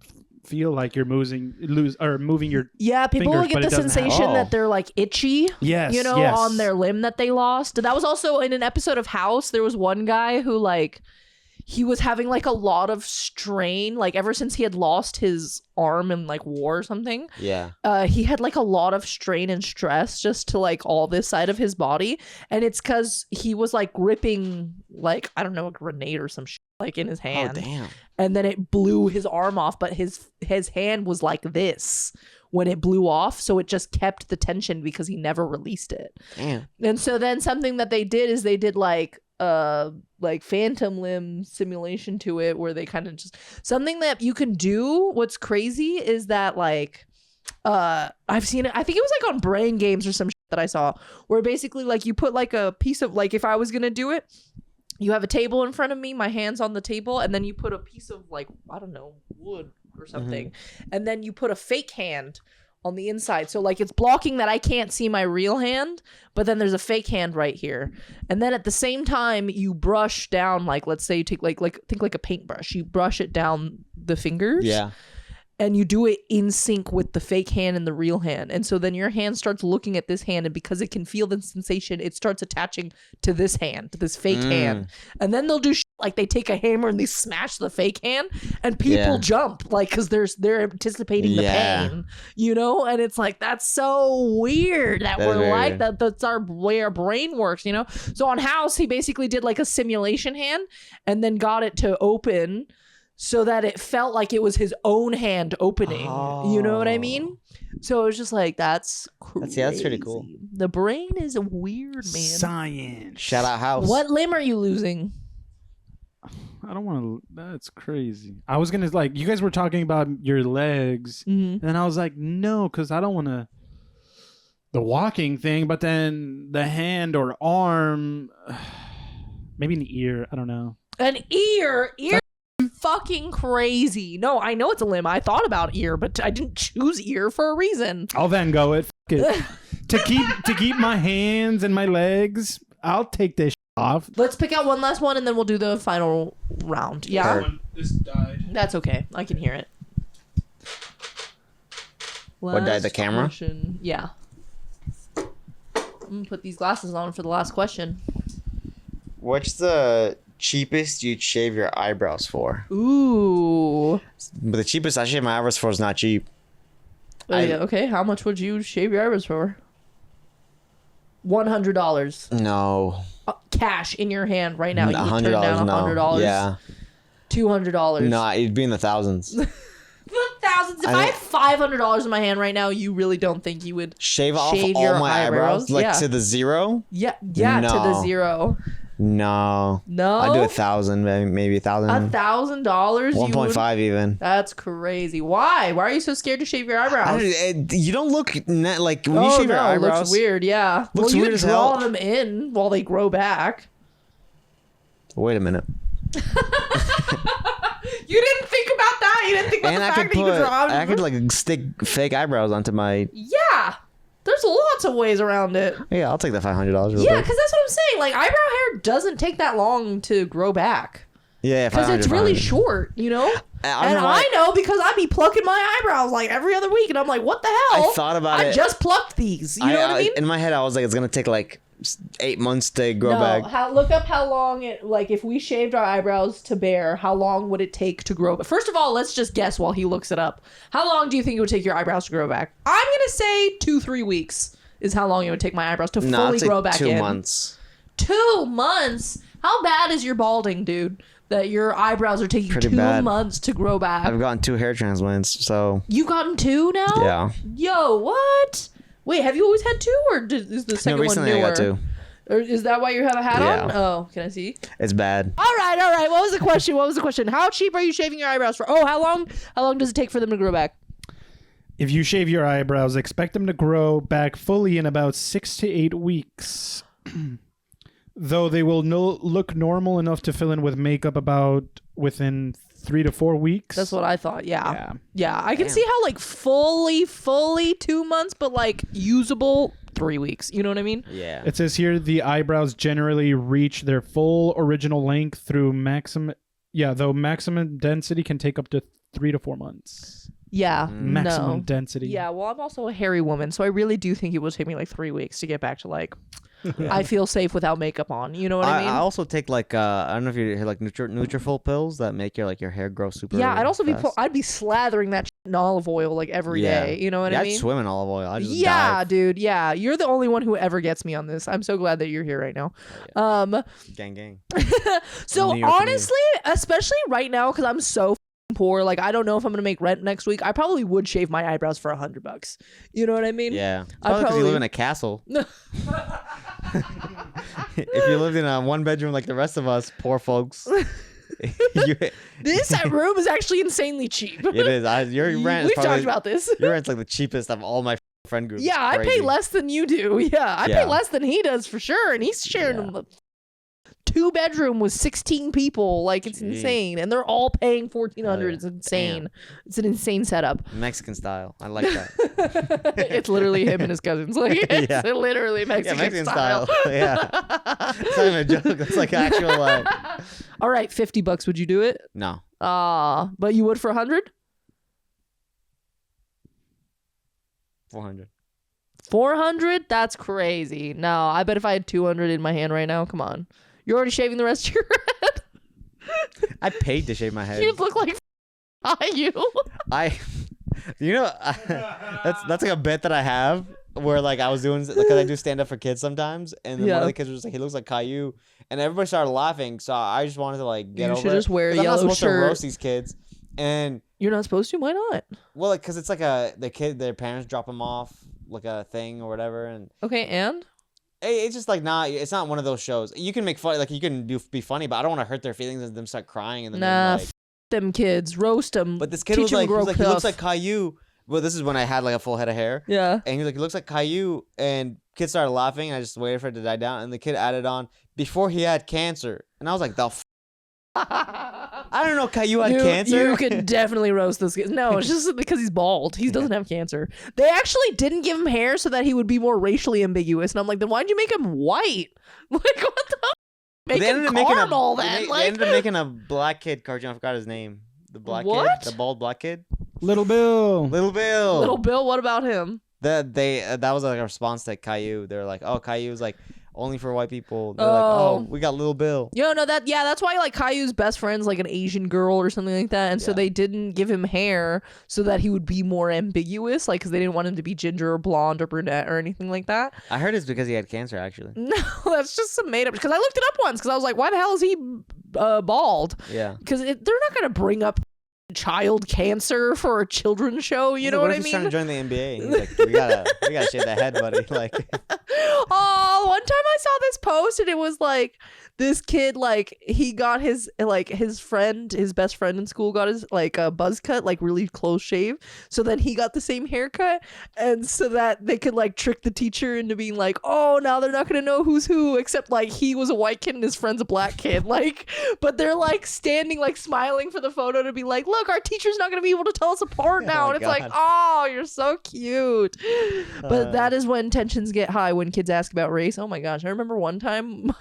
Speaker 3: feel like you're moving your
Speaker 2: Yeah, people
Speaker 3: fingers,
Speaker 2: will get
Speaker 3: but
Speaker 2: the
Speaker 3: it doesn't
Speaker 2: sensation
Speaker 1: happen.
Speaker 2: that they're like itchy,
Speaker 3: Yes,
Speaker 2: you know,
Speaker 3: yes.
Speaker 2: on their limb that they lost. That was also in an episode of House. There was one guy who like he was having like a lot of strain, like ever since he had lost his arm in like war or something.
Speaker 1: Yeah.
Speaker 2: He had like a lot of strain and stress just to like all this side of his body, and it's because he was like gripping like I don't know, a grenade or some shit like in his hand.
Speaker 1: Oh damn.
Speaker 2: And then it blew his arm off, but his hand was like this when it blew off, so it just kept the tension because he never released it.
Speaker 1: Damn.
Speaker 2: And so then something that they did is they did like phantom limb simulation to it, where they kind of just something that you can do. What's crazy is that like I've seen it, I think it was like on Brain Games or some shit that I saw, where basically like you put like a piece of, like if I was gonna do it, you have a table in front of me, my hand's on the table, and then you put a piece of like, I don't know, wood or something, and then you put a fake hand on the inside. So like it's blocking that I can't see my real hand, but then there's a fake hand right here. And then at the same time you brush down, like let's say you take like think like a paintbrush, you brush it down the fingers.
Speaker 1: Yeah.
Speaker 2: And you do it in sync with the fake hand and the real hand. And so then your hand starts looking at this hand, and because it can feel the sensation, it starts attaching to this hand, to this fake hand. And then they'll do like they take a hammer and they smash the fake hand, and people jump like because they're anticipating the pain, you know. And it's like that's so weird that we're like that. That's our way our brain works, you know. So on House, he basically did like a simulation hand, and then got it to open so that it felt like it was his own hand opening. You know what I mean? So it was just like, that's crazy.
Speaker 1: That's pretty cool.
Speaker 2: The brain is a weird, man.
Speaker 3: Science.
Speaker 1: Shout out House.
Speaker 2: What limb are you losing?
Speaker 3: I don't want to. That's crazy. I was gonna like. You guys were talking about your legs, and I was like, no, because I don't want to. The walking thing, but then the hand or arm, maybe an ear. I don't know.
Speaker 2: An ear. Fucking crazy. No, I know it's a limb. I thought about ear, but I didn't choose ear for a reason.
Speaker 3: I'll Van Gogh it. F- it. to keep my hands and my legs, I'll take this off.
Speaker 2: Let's pick out one last one, and then we'll do the final round. Yeah?
Speaker 3: This died.
Speaker 2: That's okay. I can hear it.
Speaker 1: What died, the camera?
Speaker 2: Question. Yeah. I'm going to put these glasses on for the last question.
Speaker 1: What's the cheapest you'd shave your eyebrows for?
Speaker 2: Ooh.
Speaker 1: But the cheapest I shave my eyebrows for is not cheap.
Speaker 2: Yeah, okay, how much would you shave your eyebrows for? $100.
Speaker 1: No.
Speaker 2: Cash in your hand right now. You
Speaker 1: $100.
Speaker 2: turn down
Speaker 1: No.
Speaker 2: $100.
Speaker 1: Yeah.
Speaker 2: $200.
Speaker 1: No, it'd be in the thousands.
Speaker 2: Thousands. If I had $500 in my hand right now, you really don't think you would
Speaker 1: Shave off
Speaker 2: shave
Speaker 1: all
Speaker 2: your
Speaker 1: my eyebrows? Like
Speaker 2: Yeah.
Speaker 1: to the zero?
Speaker 2: Yeah, to the
Speaker 1: No.
Speaker 2: zero.
Speaker 1: No.
Speaker 2: No.
Speaker 1: I'd do 1,000, maybe 1,000.
Speaker 2: $1,000.
Speaker 1: 1.5 even.
Speaker 2: That's crazy. Why? Why are you so scared to shave your eyebrows?
Speaker 1: You don't look like when you shave your
Speaker 2: It
Speaker 1: eyebrows.
Speaker 2: looks weird. Yeah.
Speaker 1: Looks
Speaker 2: well, you
Speaker 1: weird
Speaker 2: can
Speaker 1: as
Speaker 2: draw
Speaker 1: hell.
Speaker 2: them in while they grow back.
Speaker 1: Wait a minute.
Speaker 2: You didn't think about that. You didn't think about
Speaker 1: And
Speaker 2: the
Speaker 1: I
Speaker 2: fact
Speaker 1: could
Speaker 2: that you could draw them.
Speaker 1: I could like stick fake eyebrows onto my.
Speaker 2: Yeah. There's lots of ways around it.
Speaker 1: Yeah, I'll take that $500 real
Speaker 2: Yeah,
Speaker 1: quick.
Speaker 2: because that's what I'm saying. Like, eyebrow hair doesn't take that long to grow back.
Speaker 1: Yeah,
Speaker 2: Because it's really short, you know? I know because I be plucking my eyebrows like every other week. And I'm like, what the hell?
Speaker 1: I thought about it.
Speaker 2: I just plucked these. You know what I mean?
Speaker 1: In my head, I was like, it's going to take like 8 months to grow
Speaker 2: No,
Speaker 1: back.
Speaker 2: look up how long it, like, if we shaved our eyebrows to bare, how long would it take to grow back? First of all, let's just guess while he looks it up. How long do you think it would take your eyebrows to grow back? I'm going to say 2-3 weeks is how long it would take my eyebrows to fully
Speaker 1: it's
Speaker 2: grow
Speaker 1: like
Speaker 2: back
Speaker 1: 2
Speaker 2: in.
Speaker 1: months.
Speaker 2: 2 months? How bad is your balding, dude? That your eyebrows are taking
Speaker 1: Pretty
Speaker 2: 2
Speaker 1: bad.
Speaker 2: months to grow back.
Speaker 1: I've gotten 2 hair transplants, so
Speaker 2: You've gotten 2 now?
Speaker 1: yeah.
Speaker 2: Yo, what? Wait, have you always had 2, or is the second one
Speaker 1: recently
Speaker 2: newer?
Speaker 1: I got 2.
Speaker 2: Or is that why you have a hat
Speaker 1: Yeah.
Speaker 2: on? Oh, can I see?
Speaker 1: It's bad.
Speaker 2: All right. What was the question? How cheap are you shaving your eyebrows for? Oh, how long does it take for them to grow back?
Speaker 3: If you shave your eyebrows, expect them to grow back fully in about 6 to 8 weeks. Though they will look normal enough to fill in with makeup about within 3 to 4 weeks.
Speaker 2: That's what I thought. Yeah. I can see how like fully 2 months, but like usable 3 weeks. You know what I mean?
Speaker 1: Yeah.
Speaker 3: It says here the eyebrows generally reach their full original length through maximum. Yeah, though maximum density can take up to 3 to 4 months.
Speaker 2: Yeah.
Speaker 3: Maximum
Speaker 2: No.
Speaker 3: density.
Speaker 2: Yeah. Well, I'm also a hairy woman, so I really do think it will take me like 3 weeks to get back to like I feel safe without makeup on. You know what I mean?
Speaker 1: I also take like I don't know if you hear like Nutrafol pills that make your your hair grow super.
Speaker 2: Yeah, I'd also
Speaker 1: fast.
Speaker 2: I'd be slathering that shit in olive oil like every day. You know what I mean?
Speaker 1: I'd swim in olive oil. I just
Speaker 2: Yeah,
Speaker 1: dive.
Speaker 2: dude. Yeah, you're the only one who ever gets me on this. I'm so glad that you're here right now.
Speaker 1: Gang.
Speaker 2: So
Speaker 1: New York
Speaker 2: honestly, especially right now, because I'm so poor, like I don't know if I'm gonna make rent next week. I probably would shave my eyebrows for $100. You know what I mean?
Speaker 1: Yeah.
Speaker 2: I'd
Speaker 1: Probably because you live
Speaker 2: probably-
Speaker 1: in a castle. If you lived in a 1-bedroom like the rest of us, poor folks.
Speaker 2: This room is actually insanely cheap.
Speaker 1: It is. Your rent is
Speaker 2: We've
Speaker 1: probably,
Speaker 2: talked about this.
Speaker 1: Your rent's like the cheapest of all my friend groups.
Speaker 2: Yeah, I pay
Speaker 1: Crazy.
Speaker 2: less than you do. Yeah, I pay
Speaker 1: Yeah.
Speaker 2: less than he does for sure, and he's sharing
Speaker 1: Yeah.
Speaker 2: a 2-bedroom with 16 people. Like it's
Speaker 1: Jeez.
Speaker 2: insane, and they're all paying $1,400.
Speaker 1: yeah.
Speaker 2: It's insane.
Speaker 1: Damn.
Speaker 2: It's an insane setup.
Speaker 1: Mexican style. I like that.
Speaker 2: It's literally him and his cousins. Like it's
Speaker 1: Yeah.
Speaker 2: literally Mexican,
Speaker 1: Yeah, Mexican
Speaker 2: style.
Speaker 1: style. Yeah. It's not even a joke. That's like actual like.
Speaker 2: All right, $50. Would you do it?
Speaker 1: No.
Speaker 2: But you would for 100?
Speaker 1: 400.
Speaker 2: 400? That's crazy. No, I bet if I had 200 in my hand right now, come on. You're already shaving the rest of your head.
Speaker 1: I paid to shave my head.
Speaker 2: You'd look like you.
Speaker 1: That's like a bit that I have where like I was doing because I do stand up for kids sometimes, and then one
Speaker 2: Yeah.
Speaker 1: of the kids was just like, he looks like Caillou, and everybody started laughing, so I just wanted to like get
Speaker 2: You
Speaker 1: over
Speaker 2: should
Speaker 1: it.
Speaker 2: just wear a
Speaker 1: 'Cause I'm not
Speaker 2: yellow
Speaker 1: supposed
Speaker 2: shirt.
Speaker 1: to roast these kids, and
Speaker 2: You're not supposed to? Why not?
Speaker 1: well, like because it's like their parents drop them off like a thing or whatever, and
Speaker 2: Okay, and?
Speaker 1: it's just like it's not one of those shows. You can make fun, like you can be funny, but I don't want to hurt their feelings and them start crying and then
Speaker 2: Nah,
Speaker 1: like.
Speaker 2: them kids. Roast them.
Speaker 1: But this kid
Speaker 2: Teach
Speaker 1: was
Speaker 2: them
Speaker 1: like,
Speaker 2: to grow
Speaker 1: he looks
Speaker 2: tough.
Speaker 1: like Caillou. Well, this is when I had like a full head of hair.
Speaker 2: Yeah.
Speaker 1: And he was like, he looks like Caillou. And kids started laughing. And I just waited for it to die down. And the kid added on, before he had cancer. And I was like, I don't know Caillou had cancer.
Speaker 2: You could definitely roast this kid. No, it's just because he's bald. He doesn't have cancer. They actually didn't give him hair so that he would be more racially ambiguous. And I'm like, then why'd you make him white? Like, what the? Make him caramel then.
Speaker 1: They
Speaker 2: Like,
Speaker 1: ended up making a black kid cartoon. I forgot his name. The black
Speaker 2: What?
Speaker 1: kid. The bald black kid.
Speaker 3: Little Bill.
Speaker 1: Little Bill.
Speaker 2: Little Bill, what about him?
Speaker 1: That was like a response to Caillou. They were like, oh, Caillou's like only for white people. They're
Speaker 2: Oh.
Speaker 1: like, oh, we got Little Bill.
Speaker 2: Yo, no, that's why like Caillou's best friend's like an Asian girl or something like that, and so
Speaker 1: Yeah.
Speaker 2: they didn't give him hair so that he would be more ambiguous, like because they didn't want him to be ginger or blonde or brunette or anything like that.
Speaker 1: I heard it's because he had cancer, actually.
Speaker 2: No, that's just some made up. Because I looked it up once because I was like, why the hell is he bald?
Speaker 1: Yeah.
Speaker 2: Because they're not gonna bring up child cancer for a children's show. You know what I
Speaker 1: He's trying to
Speaker 2: mean?
Speaker 1: join the NBA. He's like, we gotta shave that head, buddy. Like,
Speaker 2: Oh, one time I saw this post and it was like this kid, like he got his best friend in school got his like a buzz cut, like really close shave. So then he got the same haircut, and so that they could like trick the teacher into being like, oh, now they're not gonna know who's who, except like he was a white kid and his friend's a black kid. Like, but they're like standing like smiling for the photo to be like, look, our teacher's not gonna be able to tell us apart now.
Speaker 1: Oh,
Speaker 2: And it's like,
Speaker 1: God.
Speaker 2: oh, you're so cute. But that is when tensions get high when kids ask about race. Oh my gosh. I remember one time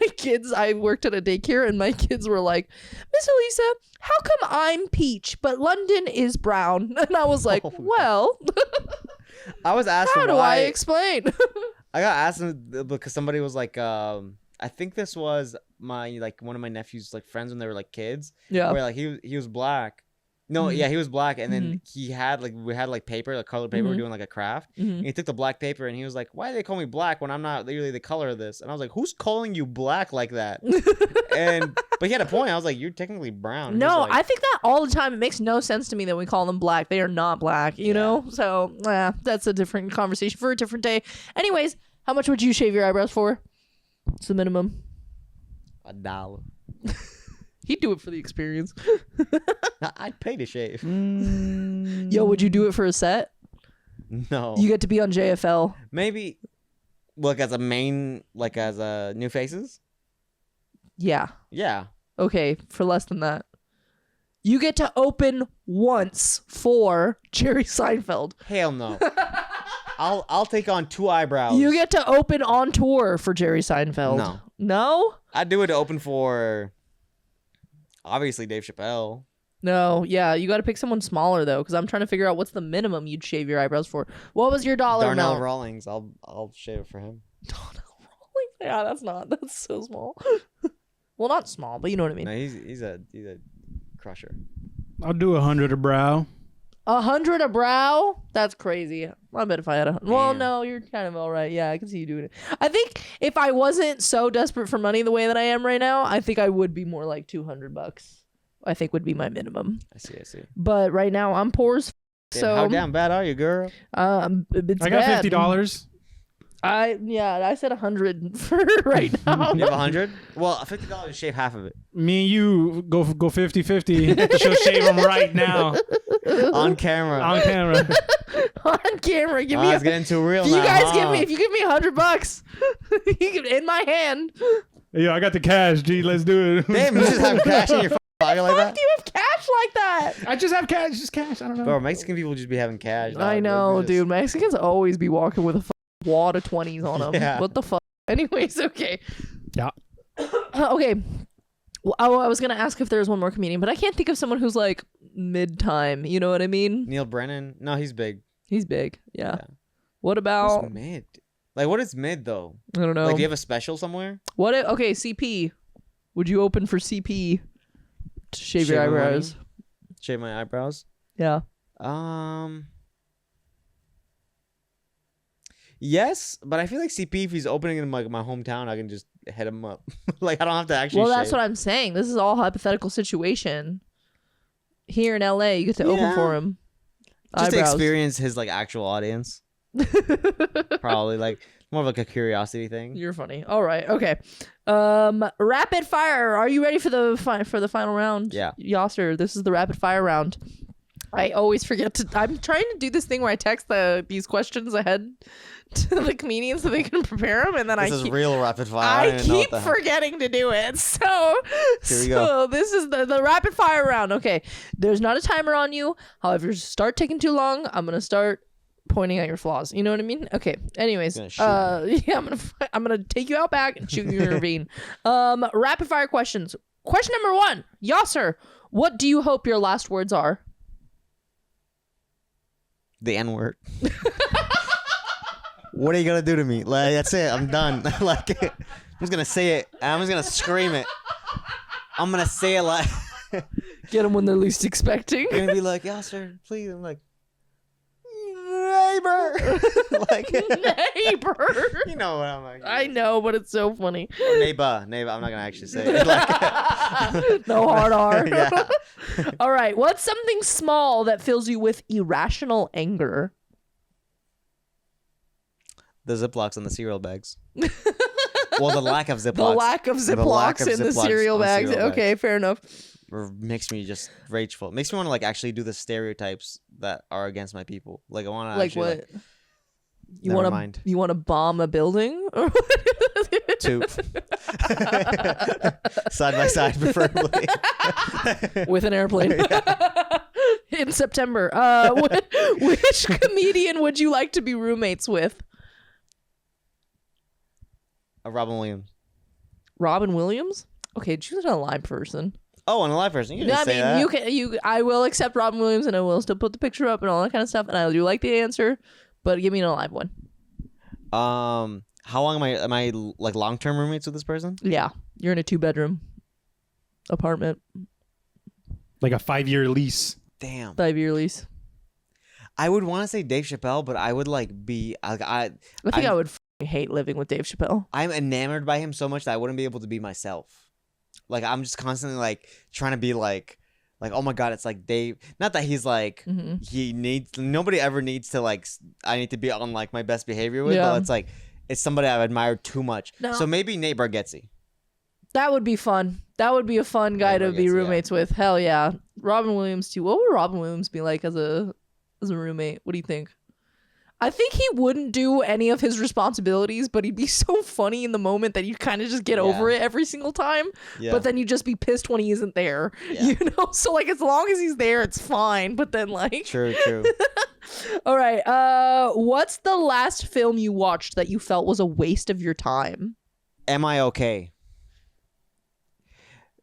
Speaker 2: I worked at a daycare and my kids were like, Miss Elisa, how come I'm peach, but London is brown? And I was like,
Speaker 1: Oh, God.
Speaker 2: well,
Speaker 1: I was asked
Speaker 2: how do I
Speaker 1: why.
Speaker 2: explain?
Speaker 1: I got asked because somebody was like, I think this was one of my nephew's like friends when they were like kids.
Speaker 2: Yeah.
Speaker 1: Where like he was black. No, yeah, he was black, and then we had like paper, like colored paper, doing like a craft. And he took the black paper, and he was like, "Why do they call me black when I'm not literally the color of this?" And I was like, "Who's calling you black like that?" But he had a point. I was like, "You're technically brown." And
Speaker 2: No,
Speaker 1: like,
Speaker 2: I think that all the time. It makes no sense to me that we call them black. They are not black, you know? So, that's a different conversation for a different day. Anyways, how much would you shave your eyebrows for? It's the minimum.
Speaker 1: $1.
Speaker 2: He'd do it for the experience.
Speaker 1: I'd pay to shave.
Speaker 2: Yo, would you do it for a set?
Speaker 1: No.
Speaker 2: You get to be on JFL.
Speaker 1: Maybe, like as a new faces.
Speaker 2: Yeah.
Speaker 1: Yeah.
Speaker 2: Okay, for less than that. You get to open once for Jerry Seinfeld.
Speaker 1: Hell no. I'll take on 2 eyebrows.
Speaker 2: You get to open on tour for Jerry Seinfeld.
Speaker 1: No.
Speaker 2: No?
Speaker 1: I'd do it to open for, obviously, Dave Chappelle.
Speaker 2: No, yeah, you got to pick someone smaller though, because I'm trying to figure out what's the minimum you'd shave your eyebrows for. What was your dollar
Speaker 1: Darnell
Speaker 2: amount?
Speaker 1: Rawlings. I'll shave it for him.
Speaker 2: Darnell Rawlings? Yeah, that's so small. Well, not small, but you know what I mean.
Speaker 1: No, he's a crusher.
Speaker 3: I'll do 100 a brow.
Speaker 2: 100 a brow? That's crazy. I bet if I had well,
Speaker 1: Damn.
Speaker 2: no, you're kind of all right. Yeah, I can see you doing it. I think if I wasn't so desperate for money the way that I am right now, I think I would be more like $200. I think would be my minimum.
Speaker 1: I see.
Speaker 2: But right now I'm poor as
Speaker 1: Damn,
Speaker 2: so
Speaker 1: how damn bad are you, girl?
Speaker 2: it's
Speaker 3: I got
Speaker 2: bad.
Speaker 3: $50.
Speaker 2: I said 100 for right now.
Speaker 1: You have 100? Well, $50 to shave half of it.
Speaker 3: Me and you go 50-50. She'll shave them right now
Speaker 1: On camera.
Speaker 3: on camera.
Speaker 2: On camera, give me.
Speaker 1: It's getting too real
Speaker 2: If
Speaker 1: now.
Speaker 2: you guys
Speaker 1: huh?
Speaker 2: if you give me $100, you can, in my hand.
Speaker 3: Yo, I got the cash, G. Let's do it.
Speaker 1: Damn, you just have cash in your pocket like
Speaker 2: Why
Speaker 1: that?
Speaker 2: do you have cash like that?
Speaker 3: I just have cash. Just cash. I don't know.
Speaker 1: Bro, Mexican people just be having cash. dog.
Speaker 2: I know,
Speaker 1: Look at this.
Speaker 2: dude. Mexicans always be walking with a wad of 20s on them.
Speaker 1: Yeah.
Speaker 2: What the fuck? Anyways, okay.
Speaker 3: Yeah.
Speaker 2: Okay. Well, I was gonna ask if there's one more comedian, but I can't think of someone who's like mid-time. You know what I mean?
Speaker 1: Neil Brennan? No, he's big.
Speaker 2: He's big. Yeah.
Speaker 1: Yeah.
Speaker 2: What about?
Speaker 1: What's mid? Like, what is mid, though?
Speaker 2: I don't know.
Speaker 1: Like, do you have a special somewhere?
Speaker 2: What? Okay, CP. Would you open for CP to shave your
Speaker 1: Shave my
Speaker 2: eyebrows?
Speaker 1: money? Shave my eyebrows?
Speaker 2: Yeah.
Speaker 1: Yes, but I feel like CP, if he's opening in like my hometown, I can just hit him up. Like, I don't have to actually
Speaker 2: Well, that's
Speaker 1: shave.
Speaker 2: what I'm saying. This is all hypothetical situation. Here in LA, you get to open
Speaker 1: Yeah.
Speaker 2: for him.
Speaker 1: Just to
Speaker 2: Eyebrows.
Speaker 1: experience his like actual audience. Probably like more of like a curiosity thing.
Speaker 2: You're funny. All right. Okay. Rapid fire. Are you ready for the final round?
Speaker 1: Yeah.
Speaker 2: Yaser, this is the rapid fire round. I always forget to. I'm trying to do this thing where I text these questions ahead to the comedians so they can prepare them, and then
Speaker 1: This
Speaker 2: I
Speaker 1: is
Speaker 2: keep,
Speaker 1: real rapid fire.
Speaker 2: I
Speaker 1: don't even know what
Speaker 2: keep
Speaker 1: the hell.
Speaker 2: forgetting to do it. So,
Speaker 1: Here we go.
Speaker 2: this is the rapid fire round. Okay. There's not a timer on you. However, if you start taking too long, I'm gonna start pointing at your flaws. You know what I mean? Okay. Anyways,
Speaker 1: Gonna shoot
Speaker 2: yeah, I'm gonna take you out back and shoot you in a ravine. Rapid fire questions. Question number 1, Yaser, what do you hope your last words are?
Speaker 1: The N word. What are you gonna do to me? Like, that's it. I'm done. Like, I'm just gonna say it. I'm just gonna scream it. I'm gonna say it like.
Speaker 2: Get them when they're least expecting.
Speaker 1: You're gonna be like, "Yeah, sir, please." I'm like, neighbor. Like,
Speaker 2: Neighbor.
Speaker 1: you know what I'm like.
Speaker 2: I know, but it's so funny.
Speaker 1: Or neighbor. I'm not gonna actually say it. Like,
Speaker 2: No hard R.
Speaker 1: Yeah.
Speaker 2: All right. What's something small that fills you with irrational anger?
Speaker 1: The Ziplocs and the cereal bags. Well, the lack of Ziplocs.
Speaker 2: The lack of Ziplocs in the cereal
Speaker 1: on
Speaker 2: bags. Okay, fair enough.
Speaker 1: Makes me just rageful. Makes me want to like actually do the stereotypes that are against my people. Like, I want to
Speaker 2: Like
Speaker 1: actually,
Speaker 2: what? You
Speaker 1: never
Speaker 2: want
Speaker 1: mind.
Speaker 2: to? You want to bomb a building?
Speaker 1: Two side by side, preferably.
Speaker 2: With an airplane in September. Which comedian would you like to be roommates with?
Speaker 1: Robin Williams.
Speaker 2: Robin Williams? Okay, choose an alive person.
Speaker 1: Oh, and a live person. You
Speaker 2: No,
Speaker 1: didn't
Speaker 2: I
Speaker 1: say
Speaker 2: mean
Speaker 1: that.
Speaker 2: you can. I will accept Robin Williams, and I will still put the picture up and all that kind of stuff. And I do like the answer, but give me an alive one.
Speaker 1: How long am I like long-term roommates with this person?
Speaker 2: Yeah, you're in a 2-bedroom apartment,
Speaker 3: Like a 5-year lease.
Speaker 1: Damn.
Speaker 2: 5-year lease.
Speaker 1: I would want to say Dave Chappelle, but I would like be
Speaker 2: I think I would hate living with Dave Chappelle.
Speaker 1: I'm enamored by him so much that I wouldn't be able to be myself. Like I'm just constantly like trying to be like oh my god, it's like Dave. Not that he's like he needs. Nobody ever needs to like. I need to be on like my best behavior with.
Speaker 2: Yeah.
Speaker 1: But it's like it's somebody I've admired too much.
Speaker 2: No.
Speaker 1: So maybe Nate Bargatze.
Speaker 2: That would be fun. That would be a fun guy to be roommates with. Hell yeah. Robin Williams too. What would Robin Williams be like as a roommate? What do you think? I think he wouldn't do any of his responsibilities, but he'd be so funny in the moment that you'd kind of just get over it every single time.
Speaker 1: Yeah.
Speaker 2: But then you'd just be pissed when he isn't there.
Speaker 1: Yeah.
Speaker 2: You know? So like as long as he's there, it's fine. But then like
Speaker 1: True.
Speaker 2: All right. What's the last film you watched that you felt was a waste of your time?
Speaker 1: Am I okay?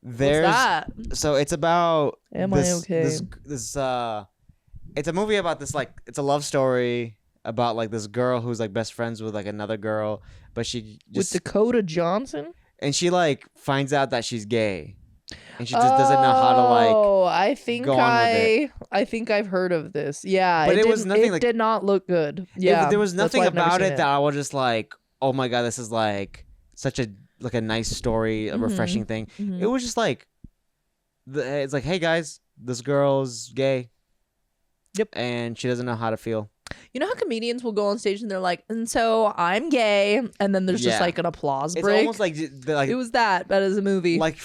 Speaker 2: What's that?
Speaker 1: So it's about
Speaker 2: Am I okay?
Speaker 1: This it's a movie about this like it's a love story about like this girl who's like best friends with like another girl, but she just
Speaker 2: With Dakota Johnson?
Speaker 1: and she like finds out that she's gay, and she just doesn't know how to like.
Speaker 2: Oh, I think
Speaker 1: go on with
Speaker 2: I think I've heard of this. Yeah,
Speaker 1: But it was
Speaker 2: didn't-
Speaker 1: nothing
Speaker 2: It
Speaker 1: like-
Speaker 2: did not look good. Yeah,
Speaker 1: There was
Speaker 2: that's
Speaker 1: nothing
Speaker 2: why I've never
Speaker 1: about
Speaker 2: seen
Speaker 1: it that I was just like, oh my god, this is like such a like a nice story, a refreshing thing.
Speaker 2: Mhm.
Speaker 1: It was just like, it's like, hey guys, this girl's gay.
Speaker 2: Yep.
Speaker 1: And she doesn't know how to feel.
Speaker 2: You know how comedians will go on stage and they're like, and so I'm gay, and then there's just
Speaker 1: Yeah.
Speaker 2: like an applause
Speaker 1: It's
Speaker 2: break.
Speaker 1: almost like
Speaker 2: It was that, but as a movie.
Speaker 1: like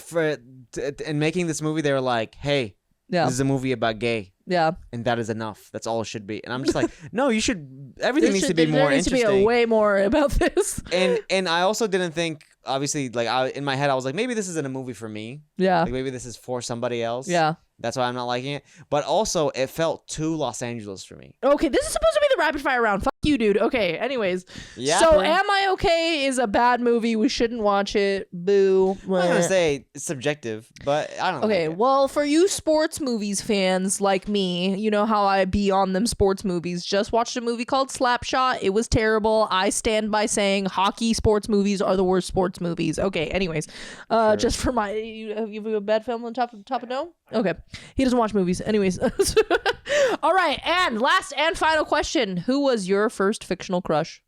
Speaker 1: in making this movie, they were like, hey,
Speaker 2: yeah,
Speaker 1: this is a movie about gay.
Speaker 2: yeah.
Speaker 1: And that is enough. That's all it should be. And I'm just like, no, you should. Everything needs to be
Speaker 2: there
Speaker 1: more
Speaker 2: needs
Speaker 1: interesting.
Speaker 2: to be a way more about this.
Speaker 1: and I also didn't think. Obviously, like in my head, I was like, maybe this isn't a movie for me.
Speaker 2: Yeah,
Speaker 1: Like maybe this is for somebody else.
Speaker 2: yeah.
Speaker 1: That's why I'm not liking it. But also, it felt too Los Angeles for me.
Speaker 2: Okay, this is supposed to be the rapid fire round. Fuck you, dude. Okay, anyways.
Speaker 1: Yeah.
Speaker 2: So,
Speaker 1: bro.
Speaker 2: Am I Okay is a bad movie. We shouldn't watch it. Boo.
Speaker 1: I'm not gonna say it's subjective, but I don't.
Speaker 2: Okay,
Speaker 1: like it.
Speaker 2: well, for you sports movies fans like me, you know how I be on them sports movies. Just watched a movie called Slapshot. It was terrible. I stand by saying hockey sports movies are the worst sports movies. Okay, anyways, just for my, you have a bad film on top of no? Okay, he doesn't watch movies. Anyways, all right, and last and final question: who was your first fictional crush?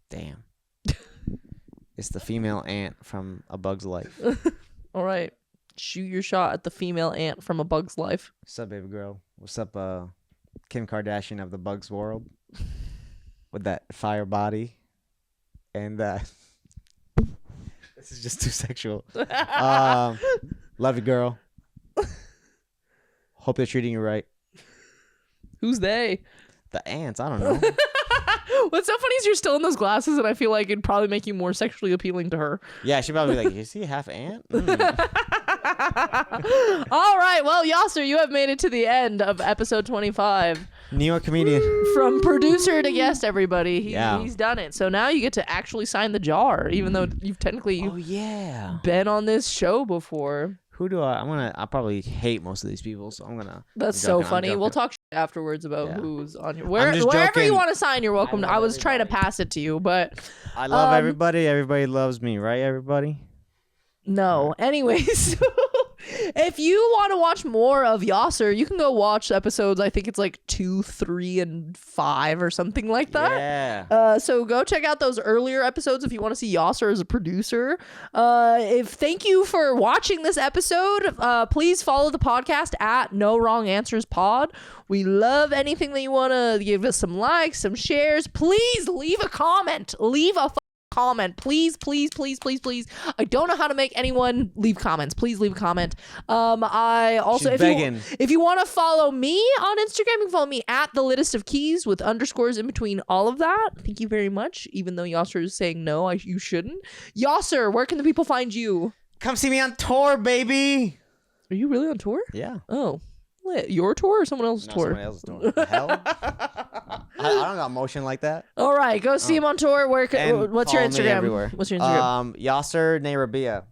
Speaker 1: Damn. It's the female ant from A Bug's Life.
Speaker 2: All right, shoot your shot at the female ant from A Bug's Life.
Speaker 1: What's up, baby girl? What's up, Kim Kardashian of the Bugs world? With that fire body. And this is just too sexual. Love you, girl. Hope they're treating you right.
Speaker 2: Who's they?
Speaker 1: The ants, I don't know.
Speaker 2: What's so funny is you're still in those glasses, and I feel like it'd probably make you more sexually appealing to her.
Speaker 1: Yeah, she'd probably be like, is he half ant?
Speaker 2: All right, well, Yaser, you have made it to the end of episode 25.
Speaker 1: New York comedian.
Speaker 2: From producer to guest, everybody.
Speaker 1: Yeah.
Speaker 2: He's done it. So now you get to actually sign the jar, even though you've technically
Speaker 1: Oh, yeah.
Speaker 2: been on this show before.
Speaker 1: Who do I probably hate most of these people, so I'm gonna.
Speaker 2: That's
Speaker 1: I'm
Speaker 2: so
Speaker 1: joking, I'm
Speaker 2: funny. We'll
Speaker 1: joking.
Speaker 2: talk afterwards about
Speaker 1: Yeah.
Speaker 2: who's on your
Speaker 1: just
Speaker 2: wherever you
Speaker 1: joking.
Speaker 2: want to sign. You're welcome.
Speaker 1: I
Speaker 2: I
Speaker 1: love
Speaker 2: was trying to
Speaker 1: everybody.
Speaker 2: pass it to you, but
Speaker 1: I love everybody. Everybody loves me, right? Everybody.
Speaker 2: no. Anyways, if you want to watch more of Yaser, you can go watch episodes. I think it's like 2, 3, and 5 or something like that.
Speaker 1: Yeah.
Speaker 2: So go check out those earlier episodes if you want to see Yaser as a producer. Thank you for watching this episode. Please follow the podcast at No Wrong Answers Pod. We love anything that you want to give us some likes, some shares. Please leave a comment. Leave a comment, please. I don't know how to make anyone leave comments. Please leave a comment. I also,
Speaker 1: She's begging.
Speaker 2: if you want to follow me on Instagram, you can follow me at the Littest of Keys with underscores in between all of that. Thank you very much. Even though Yaser is saying no, you shouldn't. Yaser, where can the people find you?
Speaker 1: Come see me on tour, baby.
Speaker 2: Are you really on tour?
Speaker 1: Yeah.
Speaker 2: Oh, lit. Your tour or someone else's
Speaker 1: No,
Speaker 2: tour?
Speaker 1: somebody else's tour. What the hell? I don't got motion like that.
Speaker 2: All right, go see him on tour.
Speaker 1: And
Speaker 2: What's your
Speaker 1: follow me
Speaker 2: Instagram?
Speaker 1: everywhere.
Speaker 2: What's your Instagram?
Speaker 1: Yaser Al-Nyrabeah.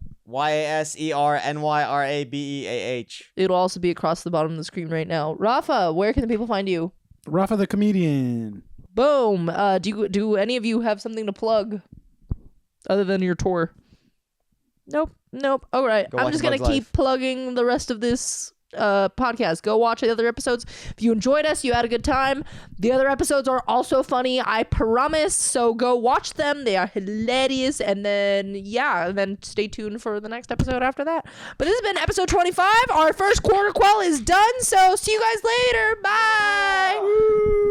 Speaker 1: YASERNYRABEAH.
Speaker 2: It'll also be across the bottom of the screen right now. Rafa, where can the people find you?
Speaker 3: Rafa the comedian.
Speaker 2: Boom. Do any of you have something to plug other than your tour? Nope. All right.
Speaker 1: Go
Speaker 2: I'm
Speaker 1: watch
Speaker 2: just
Speaker 1: A
Speaker 2: going
Speaker 1: Bug's
Speaker 2: to keep
Speaker 1: Life.
Speaker 2: plugging the rest of this podcast. Go watch the other episodes. If you enjoyed us, you had a good time. The other episodes are also funny, I promise. So go watch them. They are hilarious. And then stay tuned for the next episode after that. But this has been episode 25. Our first quarter Quell is done. So see you guys later. Bye.